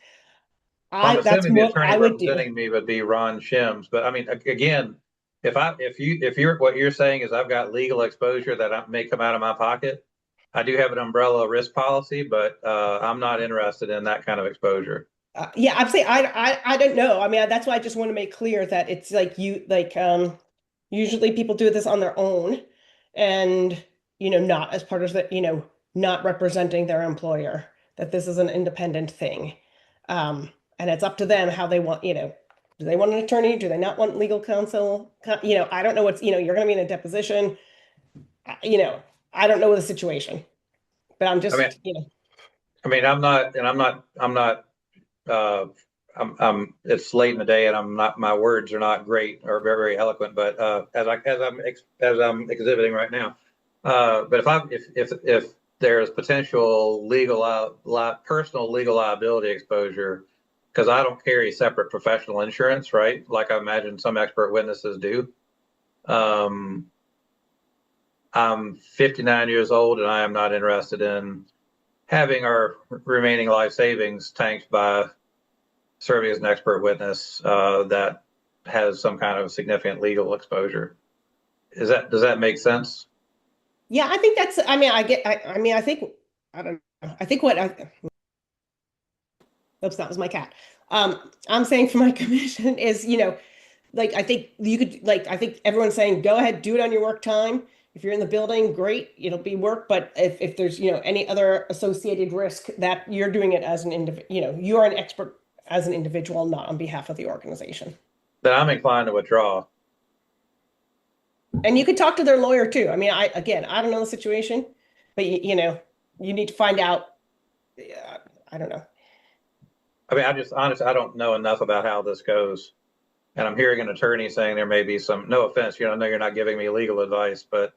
S2: I'm
S1: That's
S2: assuming the
S1: what
S2: attorney
S1: I would do.
S2: representing me would be Ron Shims. But I mean, again, if you're what you're saying is I've got legal exposure that may come out of my pocket. I do have an umbrella risk policy, but I'm not interested in that kind of exposure.
S1: Yeah, I'm saying I don't know. I mean, that's why I just want to make clear that it's usually people do this on their own, and not as part of the not representing their employer. That this is an independent thing, and it's up to them how they want. Do they want an attorney? Do they not want legal counsel? I don't know what's. You're going to be in a deposition. I don't know the situation, but I'm just.
S2: I mean, I'm not. It's late in the day, and I'm not. My words are not great or very, very eloquent. But as I'm exhibiting right now, but if there's potential personal legal liability exposure, because I don't carry separate professional insurance, right? Like I imagine some expert witnesses do. I'm 59 years old, and I am not interested in having our remaining life savings tanked by serving as an expert witness that has some kind of significant legal exposure. Does that make sense?
S1: Yeah, I think that's. I mean, I think I don't know. I think oops, that was my cat. I'm saying for my commission is, I think you could, I think everyone's saying, go ahead, do it on your work time. If you're in the building, great, it'll be work. But if there's, any other associated risk, that you're doing it as an individual, you're an expert as an individual, not on behalf of the organization.
S2: Then I'm inclined to withdraw.
S1: And you could talk to their lawyer too. I mean, I don't know the situation, but you need to find out. I don't know.
S2: I mean, I don't know enough about how this goes. And I'm hearing an attorney saying there may be some, no offense, I know you're not giving me legal advice, and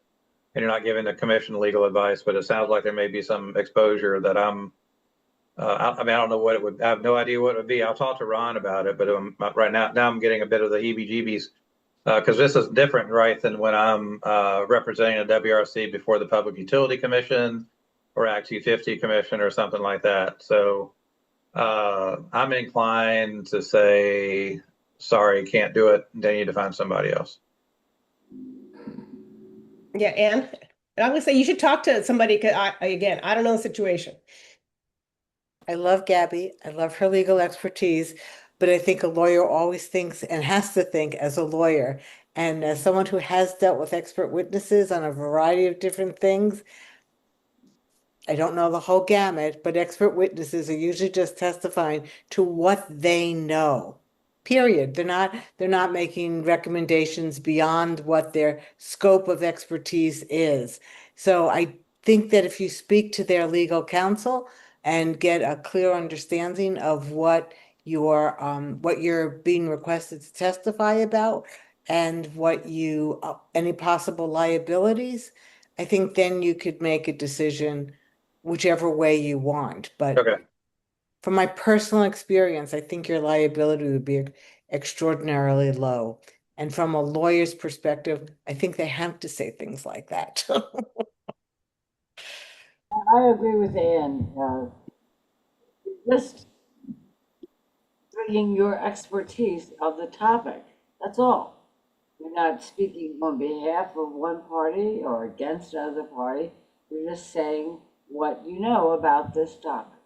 S2: you're not giving the commission legal advice, but it sounds like there may be some exposure that I don't know what it would, I have no idea what it would be. I'll talk to Ron about it, but right now I'm getting a bit of the heebie-jeebies because this is different, right, than when I'm representing a WRC before the Public Utility Commission or Act 250 Commission or something like that. So I'm inclined to say, sorry, can't do it. They need to find somebody else.
S1: Yeah, and I'm going to say you should talk to somebody because I don't know the situation.
S10: I love Gabby. I love her legal expertise. but I think a lawyer always thinks and has to think as a lawyer. And as someone who has dealt with expert witnesses on a variety of different things, I don't know the whole gamut, but expert witnesses are usually just testifying to what they know. Period. They're not making recommendations beyond what their scope of expertise is. So I think that if you speak to their legal counsel and get a clear understanding of what you're being requested to testify about and what any possible liabilities, I think then you could make a decision whichever way you want. But
S2: Okay.
S10: from my personal experience, I think your liability would be extraordinarily low. And from a lawyer's perspective, I think they have to say things like that.
S6: I agree with Ann. Just bringing your expertise of the topic. That's all. You're not speaking on behalf of one party or against another party. You're just saying what you know about this topic.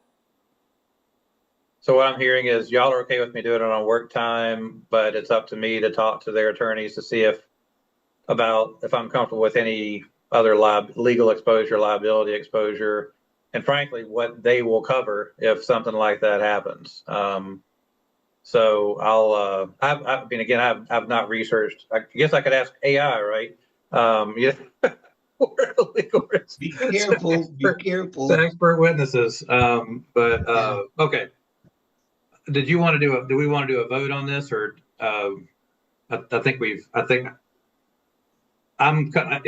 S2: So what I'm hearing is y'all are okay with me doing it on work time, but it's up to me to talk to their attorneys to see if I'm comfortable with any other legal exposure, liability exposure, and frankly, what they will cover if something like that happens. So I mean, again, I've not researched. I guess I could ask AI, right? Yeah.
S9: Be careful, be careful.
S2: The expert witnesses. Okay. Do we want to do a vote on this, or if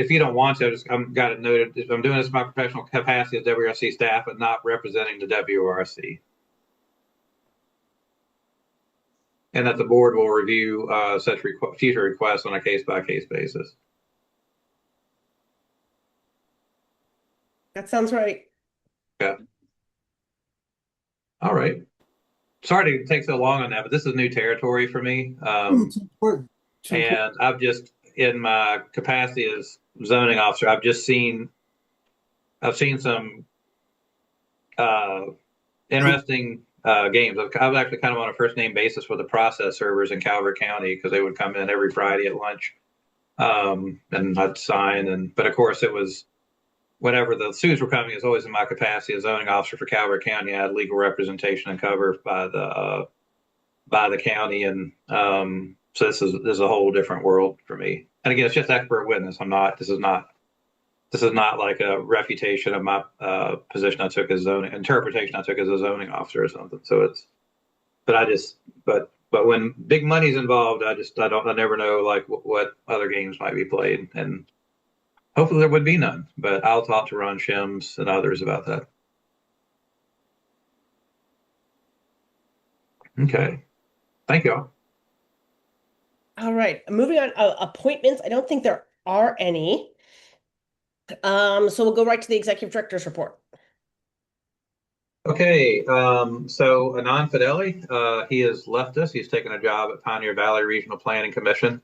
S2: you don't want to, I'm got it noted. I'm doing this in my professional capacity as WRC staff, but not representing the WRC. And that the board will review such future requests on a case-by-case basis.
S1: That sounds right.
S2: Yeah. All right. Sorry to take so long on that, but this is new territory for me.
S8: It's important.
S2: And I've just, in my capacity as zoning officer, I've seen some interesting games. I was actually kind of on a first name basis with the process servers in Calvert County because they would come in every Friday at lunch, and I'd sign. But of course, it was whenever the suits were coming, it's always in my capacity as zoning officer for Calvert County. I had legal representation and cover by the county, and so this is a whole different world for me. And again, it's just expert witness. This is not like a refutation of my position I took as interpretation I took as a zoning officer or something. So but when big money's involved, I never know like what other games might be played, and hopefully there would be none. But I'll talk to Ron Shims and others about that. Okay, thank you.
S1: All right, moving on. Appointments. I don't think there are any. So we'll go right to the executive director's report.
S2: Okay, so Anand Fideli, he has left us. He's taken a job at Pioneer Valley Regional Planning Commission.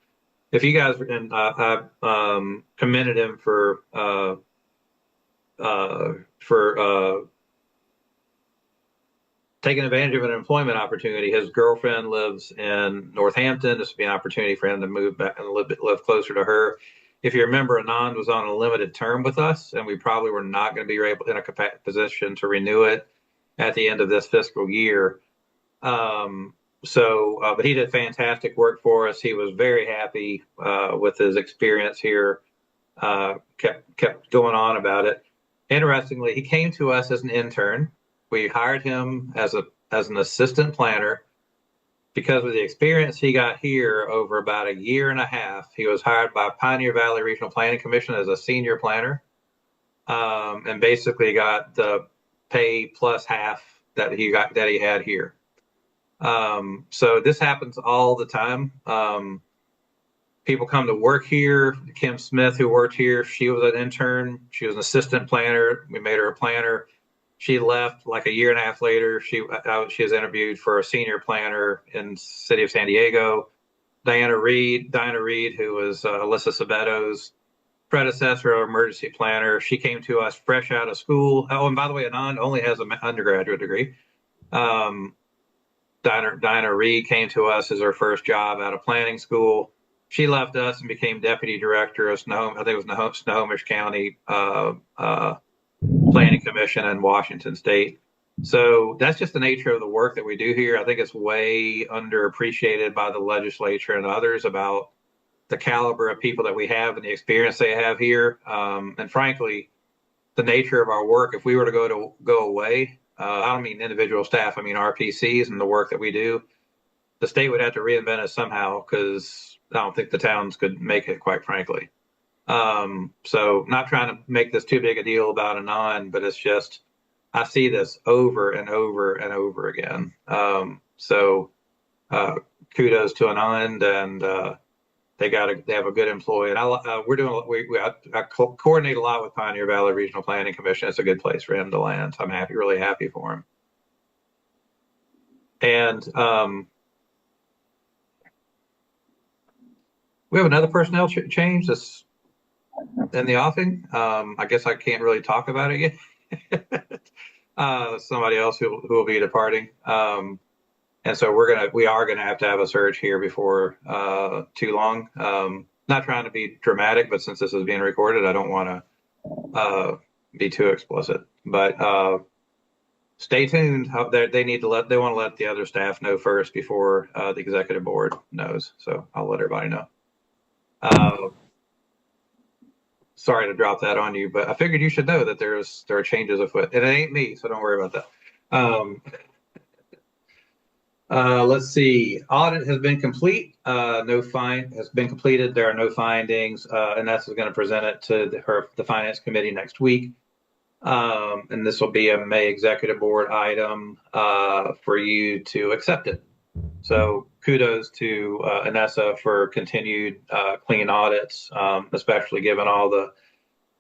S2: If you guys, and I commended him for taking advantage of an employment opportunity. His girlfriend lives in Northampton. This would be an opportunity for him to move back and live closer to her. If you remember, Anand was on a limited term with us, and we probably were not going to be able in a position to renew it at the end of this fiscal year. But he did fantastic work for us. He was very happy with his experience here. Kept going on about it. Interestingly, he came to us as an intern. We hired him as an assistant planner. Because of the experience he got here over about a year and a half, he was hired by Pioneer Valley Regional Planning Commission as a senior planner, and basically got the pay plus half that he had here. So this happens all the time. People come to work here. Kim Smith, who worked here, she was an intern. She was an assistant planner. We made her a planner. She left like a year and a half later. She was interviewed for a senior planner in the city of San Diego. Diana Reed, who was Alyssa Sabeto's predecessor or emergency planner. She came to us fresh out of school. Oh, and by the way, Anand only has an undergraduate degree. Dinah Reed came to us as her first job out of planning school. She left us and became deputy director of Snohomish, I think it was Snohomish County Planning Commission in Washington State. So that's just the nature of the work that we do here. I think it's way underappreciated by the legislature and others about the caliber of people that we have and the experience they have here. And frankly, the nature of our work, if we were to go away, I don't mean individual staff, I mean RPCs and the work that we do, the state would have to reinvent us somehow, because I don't think the towns could make it, quite frankly. So not trying to make this too big a deal about Anand, but it's just, I see this over and over and over again. So kudos to Anand, and they have a good employee. And I coordinate a lot with Pioneer Valley Regional Planning Commission. It's a good place for him to land. So I'm really happy for him. And we have another personnel change that's in the offing. I guess I can't really talk about it yet. Somebody else who will be departing. And so we are gonna have to have a search here before too long. Not trying to be dramatic, but since this is being recorded, I don't want to be too explicit. But stay tuned. They want to let the other staff know first before the executive board knows. So I'll let everybody know. Sorry to drop that on you, but I figured you should know that there are changes afoot, and it ain't me, so don't worry about that. Let's see. Audit has been complete. Has been completed. There are no findings, and that's going to present it to the finance committee next week. And this will be a May executive board item for you to accept it. So kudos to Anessa for continued clean audits, especially given all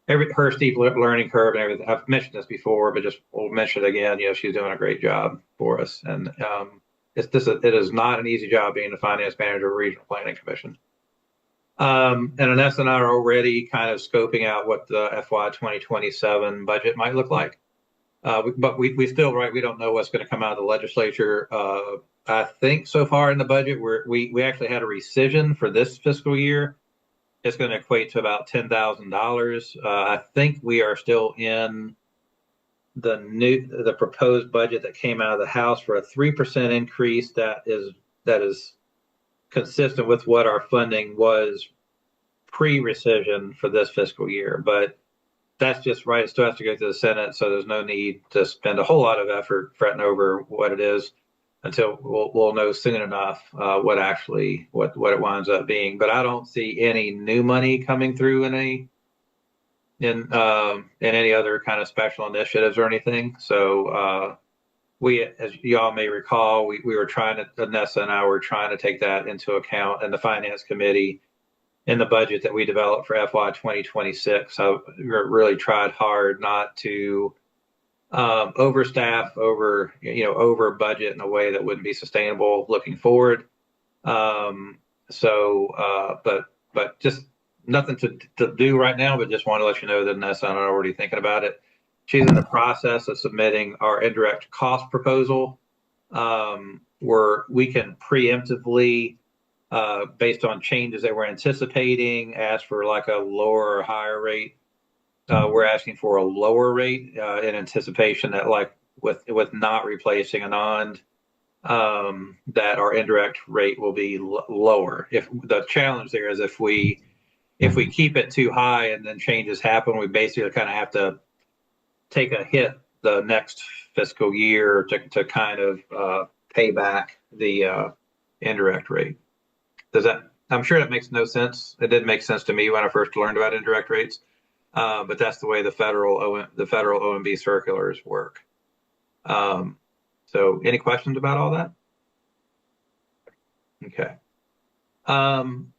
S2: her steep learning curve and everything. I've mentioned this before, but we'll mention it again. She's doing a great job for us, and it is not an easy job being the finance manager of a regional planning commission. And Anessa and I are already kind of scoping out what the FY 2027 budget might look like. But we still, we don't know what's going to come out of the legislature. I think so far in the budget, we actually had a rescission for this fiscal year. It's going to equate to about $10,000. I think we are still in the proposed budget that came out of the House for a 3% increase. That is consistent with what our funding was pre-rescission for this fiscal year. But that's just right. It still has to go to the Senate, so there's no need to spend a whole lot of effort fretting over what it is until we'll know soon enough what it winds up being. But I don't see any new money coming through in any other kind of special initiatives or anything. So we, as y'all may recall, Anessa and I were trying to take that into account in the finance committee in the budget that we developed for FY 2026. I really tried hard not to overstaff, over budget in a way that wouldn't be sustainable looking forward. But just nothing to do right now, but just want to let you know that Anessa and I are already thinking about it. She's in the process of submitting our indirect cost proposal, where we can preemptively, based on changes that we're anticipating, ask for like a lower or higher rate. We're asking for a lower rate in anticipation that, like with not replacing Anand, that our indirect rate will be lower. If the challenge there is if we keep it too high and then changes happen, we basically kind of have to take a hit the next fiscal year to kind of pay back the indirect rate. I'm sure that makes no sense. It didn't make sense to me when I first learned about indirect rates, but that's the way the federal OMB circulars work. So any questions about all that? Okay.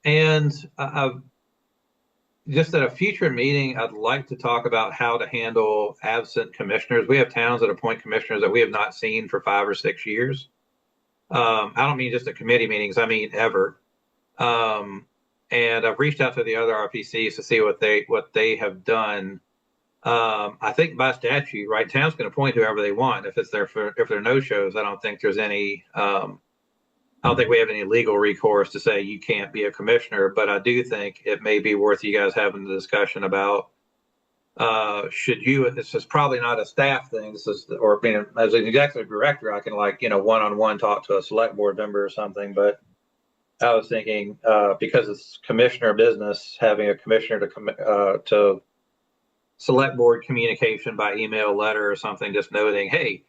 S2: And just at a future meeting, I'd like to talk about how to handle absent commissioners. We have towns that appoint commissioners that we have not seen for 5 or 6 years. I don't mean just at committee meetings, I mean ever. And I've reached out to the other RPCs to see what they have done I think by statute, right, town's going to appoint whoever they want. If there are no shows, I don't think there's any. I don't think we have any legal recourse to say you can't be a commissioner. But I do think it may be worth you guys having the discussion about should you. This is probably not a staff thing. This is, or being as an executive director, I can one-on-one talk to a select board member or something. But I was thinking because it's commissioner business, having a commissioner to select board communication by email, letter, or something, just noting, hey,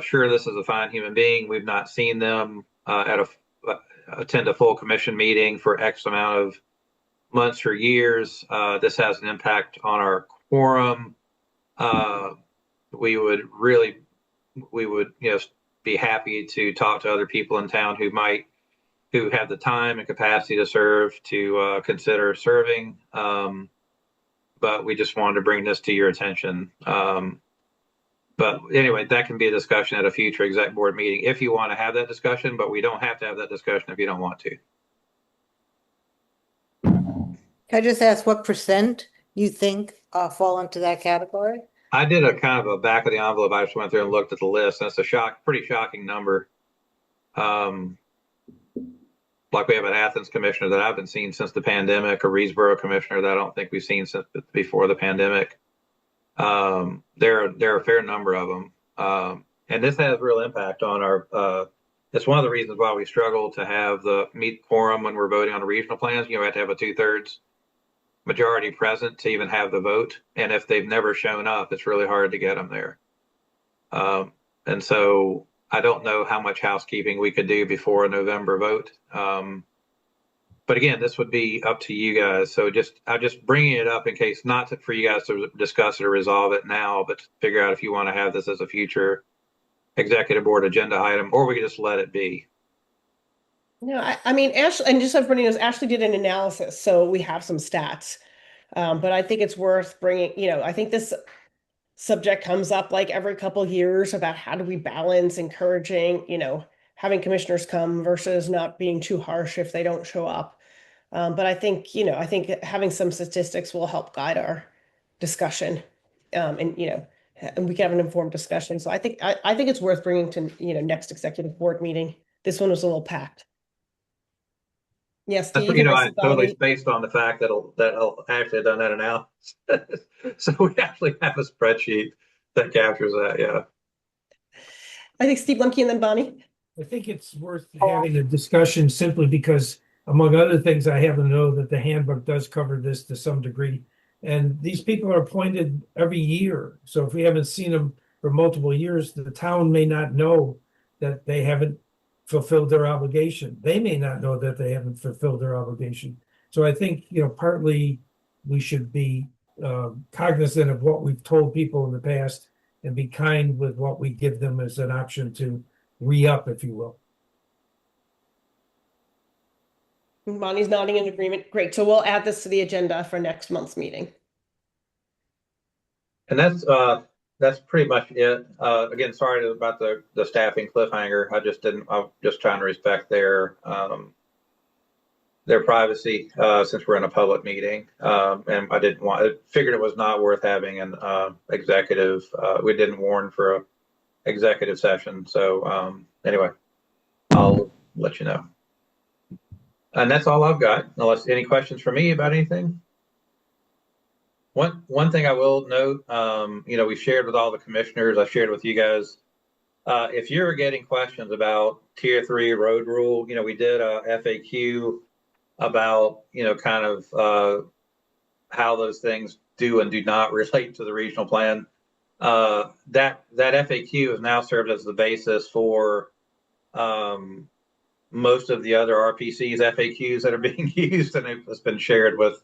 S2: sure, this is a fine human being. We've not seen them attend a full commission meeting for X amount of months or years. This has an impact on our quorum. We would be happy to talk to other people in town who have the time and capacity to serve, to consider serving. But we just wanted to bring this to your attention. But anyway, that can be a discussion at a future exec board meeting if you want to have that discussion, but we don't have to have that discussion if you don't want to.
S10: Can I just ask what percent you think fall into that category?
S2: I did a kind of a back of the envelope. I just went through and looked at the list. That's a pretty shocking number. Like we have an Athens commissioner that I haven't seen since the pandemic, a Reedsboro commissioner that I don't think we've seen since before the pandemic. There are a fair number of them. And this has real impact on our, it's one of the reasons why we struggle to have the meet quorum when we're voting on the regional plans. You have to have a 2/3 majority present to even have the vote. And if they've never shown up, it's really hard to get them there. And so I don't know how much housekeeping we could do before a November vote. But again, this would be up to you guys. So I'm just bringing it up in case for you guys to discuss it or resolve it now, but to figure out if you want to have this as a future executive board agenda item, or we can just let it be.
S1: No, I mean, Ashley, and just so everybody knows, Ashley did an analysis, so we have some stats. But I think it's worth bringing, I think this subject comes up like every couple of years about how do we balance encouraging, having commissioners come versus not being too harsh if they don't show up. But I think having some statistics will help guide our discussion, and we can have an informed discussion. So I think it's worth bringing to next executive board meeting. This one was a little packed. Yes, Steve.
S2: I totally spaced on the fact that I'll actually have done that analysis. So we actually have a spreadsheet that captures that. Yeah.
S1: I think Steve Lemke and then Bonnie.
S3: I think it's worth having a discussion simply because, among other things, I happen to know that the handbook does cover this to some degree. And these people are appointed every year. So if we haven't seen them for multiple years, the town may not know that they haven't fulfilled their obligation. They may not know that they haven't fulfilled their obligation. So I think, partly we should be cognizant of what we've told people in the past and be kind with what we give them as an option to re-up, if you will.
S1: Bonnie's nodding in agreement. Great. So we'll add this to the agenda for next month's meeting.
S2: And that's pretty much it. Again, sorry about the staffing cliffhanger. I'm just trying to respect their privacy since we're in a public meeting. And I figured it was not worth having an executive. We didn't warn for a executive session. So anyway, I'll let you know. And that's all I've got, unless any questions for me about anything. One thing I will note, we shared with all the commissioners, I shared with you guys, if you're getting questions about Tier 3 road rule, we did a FAQ about, kind of how those things do and do not relate to the regional plan. That FAQ has now served as the basis for most of the other RPC's FAQs that are being used, and it's been shared with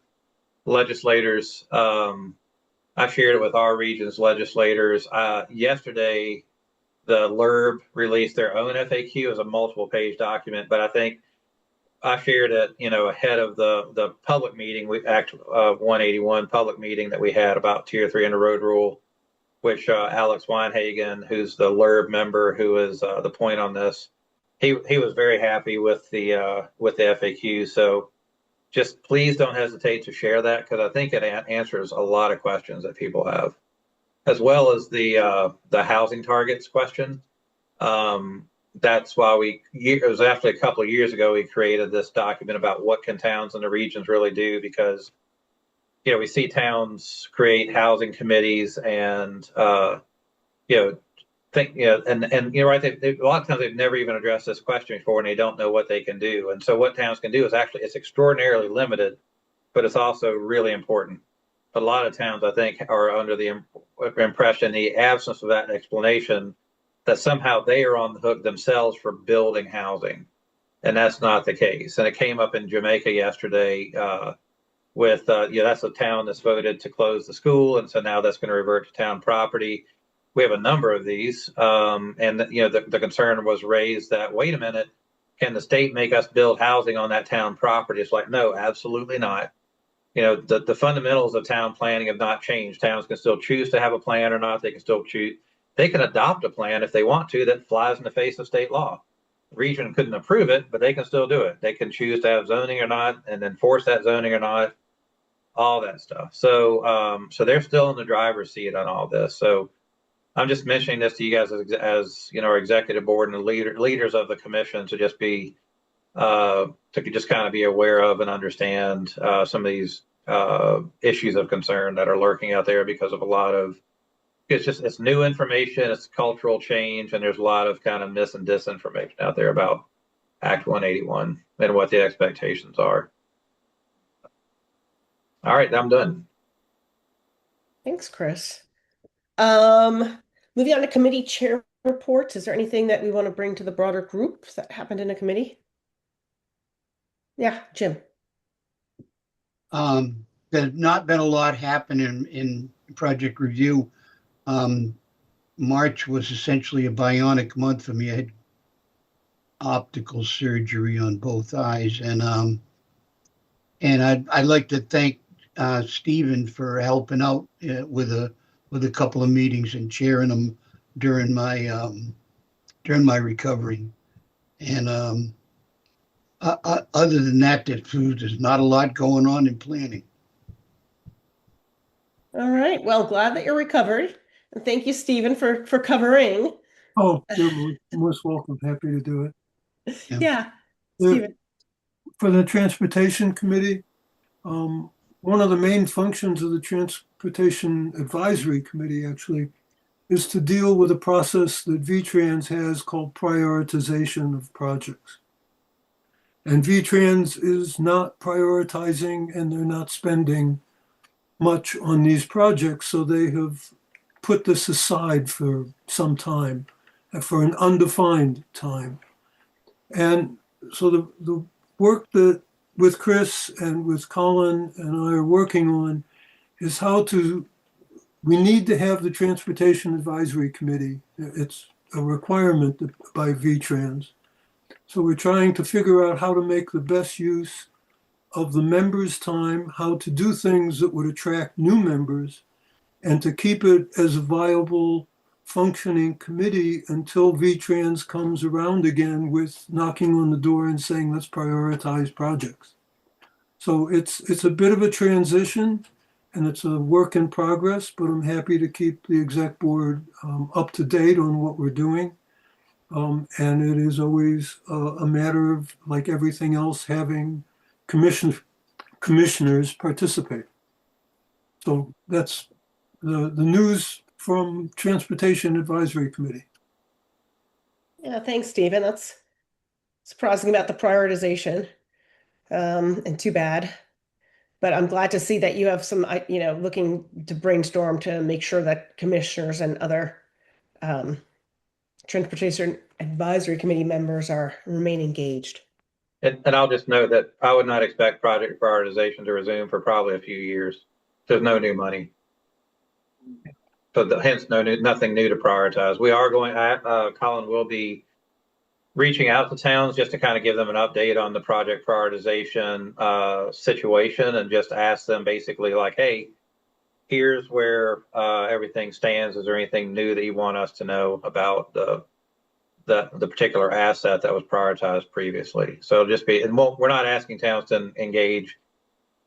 S2: legislators. I shared it with our region's legislators. Yesterday, the LURB released their own FAQ as a multiple-page document, but I think I shared it, ahead of the public meeting, Act 181 public meeting that we had about Tier 3 and the road rule, which Alex Weinhagen, who's the LURB member, who is the point on this, he was very happy with the FAQ. So just please don't hesitate to share that, because I think it answers a lot of questions that people have, as well as the housing targets question. That's why it was actually a couple of years ago, we created this document about what can towns and the regions really do, because, you know, we see towns create housing committees and, you know, and you're right, a lot of times they've never even addressed this question before, and they don't know what they can do. And so what towns can do is actually, it's extraordinarily limited, but it's also really important. But a lot of towns, I think, are under the impression, the absence of that explanation, that somehow they are on the hook themselves for building housing. And that's not the case. And it came up in Jamaica yesterday with, that's a town that's voted to close the school. And so now that's going to revert to town property. We have a number of these. And, the concern was raised that, wait a minute, can the state make us build housing on that town property? It's like, no, absolutely not. You know, the fundamentals of town planning have not changed. Towns can still choose to have a plan or not. They can still choose. They can adopt a plan if they want to that flies in the face of state law. The region couldn't approve it, but they can still do it. They can choose to have zoning or not, and enforce that zoning or not, all that stuff. So, so they're still in the driver's seat on all this. So I'm just mentioning this to you guys as our executive board and the leaders of the commission to just be, to just kind of be aware of and understand some of these issues of concern that are lurking out there because of a lot of, it's new information, it's cultural change, and there's a lot of kind of mis and disinformation out there about Act 181 and what the expectations are. All right, I'm done.
S1: Thanks, Chris. Moving on to committee chair reports. Is there anything that we want to bring to the broader group that happened in a committee? Yeah, Jim.
S9: There's not been a lot happening in project review. March was essentially a bionic month for me. I had optical surgery on both eyes, and I'd like to thank Stephen for helping out with a couple of meetings and chairing them during my recovery. And other than that, there's not a lot going on in planning.
S1: All right. Well, glad that you're recovered. And thank you, Stephen, for covering.
S8: Oh, you're most welcome. Happy to do it.
S1: Yeah, Stephen.
S8: For the Transportation Committee, one of the main functions of the Transportation Advisory Committee actually is to deal with a process that VTrans has called prioritization of projects. And VTrans is not prioritizing, and they're not spending much on these projects, so they have put this aside for some time, for an undefined time. And so the work that with Chris and with Colin and I are working on is we need to have the Transportation Advisory Committee. It's a requirement by VTrans. So we're trying to figure out how to make the best use of the members' time, how to do things that would attract new members, and to keep it as a viable, functioning committee until VTrans comes around again with knocking on the door and saying, let's prioritize projects. So it's a bit of a transition, and it's a work in progress, but I'm happy to keep the exec board up to date on what we're doing. And it is always a matter of, like everything else, having commissioners participate. So that's the news from Transportation Advisory Committee.
S1: Yeah, thanks, Stephen. That's surprising about the prioritization, and too bad. But I'm glad to see that you have some, looking to brainstorm to make sure that commissioners and other Transportation Advisory Committee members remain engaged.
S2: And I'll just note that I would not expect project prioritization to resume for probably a few years. There's no new money. So hence nothing new to prioritize. We are going, Colin will be reaching out to towns just to kind of give them an update on the project prioritization situation, and just ask them basically like, hey, here's where everything stands. Is there anything new that you want us to know about the the particular asset that was prioritized previously. So it'll just be, and we're not asking towns to engage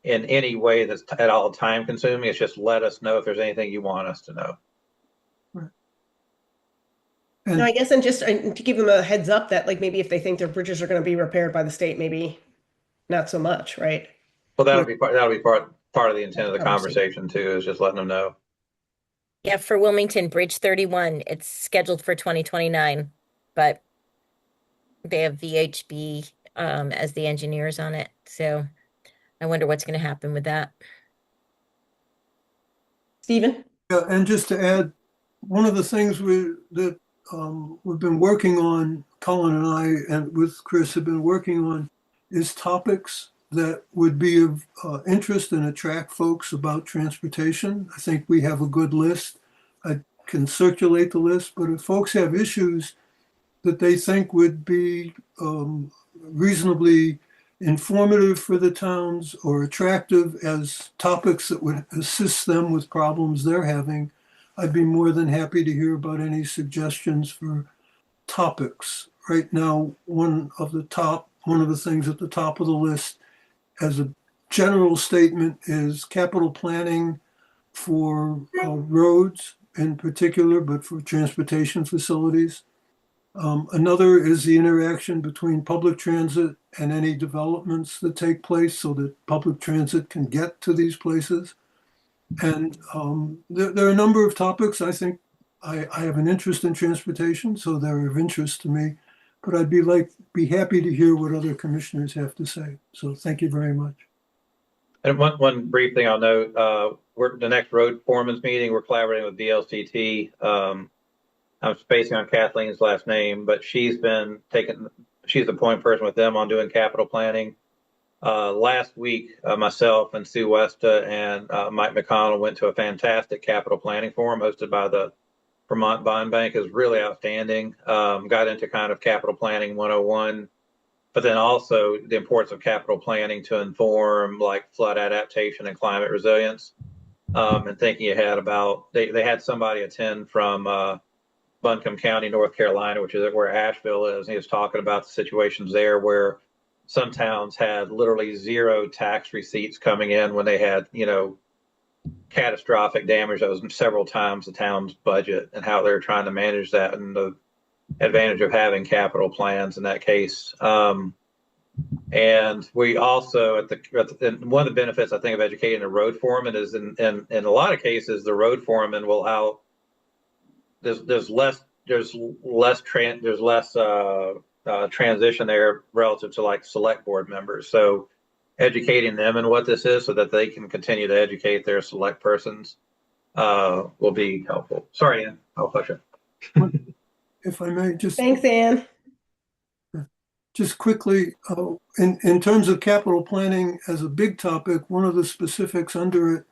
S2: in any way that's at all time consuming. It's just let us know if there's anything you want us to know.
S8: And
S1: No, I guess, and just to give them a heads up that like maybe if they think their bridges are going to be repaired by the state, maybe not so much, right?
S2: Well, that'll be part of the intent of the
S1: Conversation.
S2: conversation too, is just letting them know.
S7: Yeah, for Wilmington, Bridge 31, it's scheduled for 2029, but they have VHB as the engineers on it. So I wonder what's going to happen with that.
S1: Stephen?
S8: yeah, and just to add, one of the things we've been working on, Colin and I and with Chris have been working on, is topics that would be of interest and attract folks about transportation. I think we have a good list. I can circulate the list, but if folks have issues that they think would be reasonably informative for the towns or attractive as topics that would assist them with problems they're having, I'd be more than happy to hear about any suggestions for topics. Right now, one of the things at the top of the list as a general statement is capital planning for roads in particular, but for transportation facilities. Another is the interaction between public transit and any developments that take place so that public transit can get to these places. And there are a number of topics. I think I have an interest in transportation, so they're of interest to me. But I'd be happy to hear what other commissioners have to say. So thank you very much.
S2: And one brief thing I'll note, we're the next road foreman's meeting, we're collaborating with VLCT. I'm spacing on Kathleen's last name, but she's the point person with them on doing capital planning. Last week, myself and Sue Westa and Mike McConnell went to a fantastic capital planning forum hosted by the Vermont Bond Bank. It was really outstanding. Got into kind of capital planning 101, but then also the importance of capital planning to inform like flood adaptation and climate resilience. And thinking ahead about, they had somebody attend from Buncombe County, North Carolina, which is where Asheville is. And he was talking about the situations there where some towns had literally zero tax receipts coming in when they had, catastrophic damage that was several times the town's budget, and how they're trying to manage that, and the advantage of having capital plans in that case. And we also one of the benefits I think of educating a road foreman is in a lot of cases the road foreman will there's less transition there relative to like select board members. So educating them in what this is so that they can continue to educate their select persons will be helpful. Sorry, Ann, I'll push it.
S8: If I may,
S1: Thanks, Ann.
S8: Just quickly, in terms of capital planning as a big topic, one of the specifics under it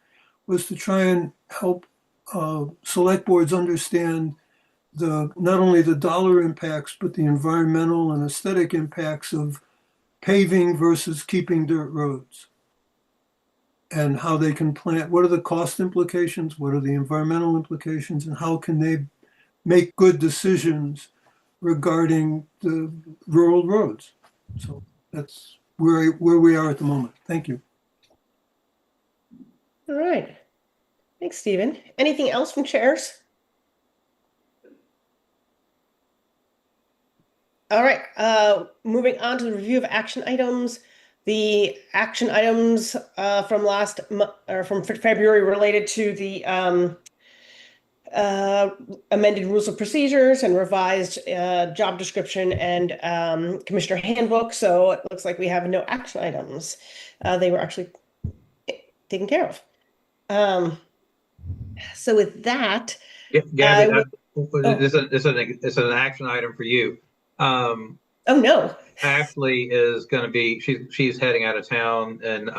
S8: was to try and help select boards understand not only the dollar impacts, but the environmental and aesthetic impacts of paving versus keeping dirt roads, and how they can plan. What are the cost implications? What are the environmental implications? And how can they make good decisions regarding the rural roads? So that's where we are at the moment. Thank you.
S1: All right. Thanks, Stephen. Anything else from chairs? All right, moving on to the review of action items. The action items from February related to the amended rules of procedures and revised job description and commissioner handbook. So it looks like we have no action items. They were actually taken care of. So with that,
S2: Gabby, it's an action item for you.
S1: Oh no.
S2: Ashley is going to be, she's heading out of town and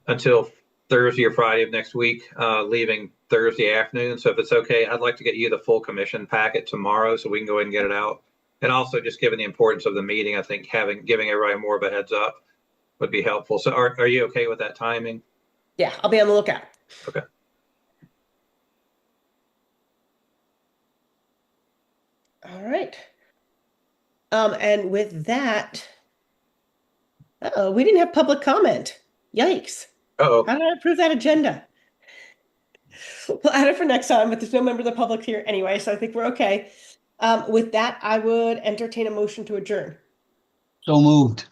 S2: until Thursday or Friday of next week, leaving Thursday afternoon. So if it's okay, I'd like to get you the full commission packet tomorrow so we can go ahead and get it out. And also, just given the importance of the meeting, I think giving everybody more of a heads up would be helpful. So are you okay with that timing?
S1: Yeah, I'll be on the lookout.
S2: Okay.
S1: All right. And with that, we didn't have public comment. Yikes.
S2: Uh-oh.
S1: How did I approve that agenda? We'll add it for next time, but there's no member of the public here anyway, so I think we're okay. With that, I would entertain a motion to adjourn.
S9: So moved.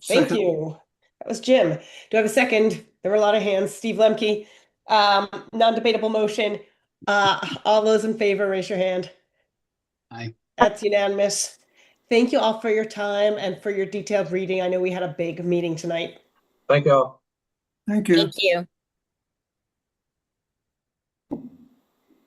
S1: Thank
S8: Second.
S1: you. That was Jim. Do I have a second? There were a lot of hands. Steve Lemke. Non-debatable motion. All those in favor, raise your hand.
S9: Aye.
S1: That's unanimous. Thank you all for your time and for your detailed reading. I know we had a big meeting tonight.
S2: Thank y'all.
S8: Thank you.
S7: Thank you.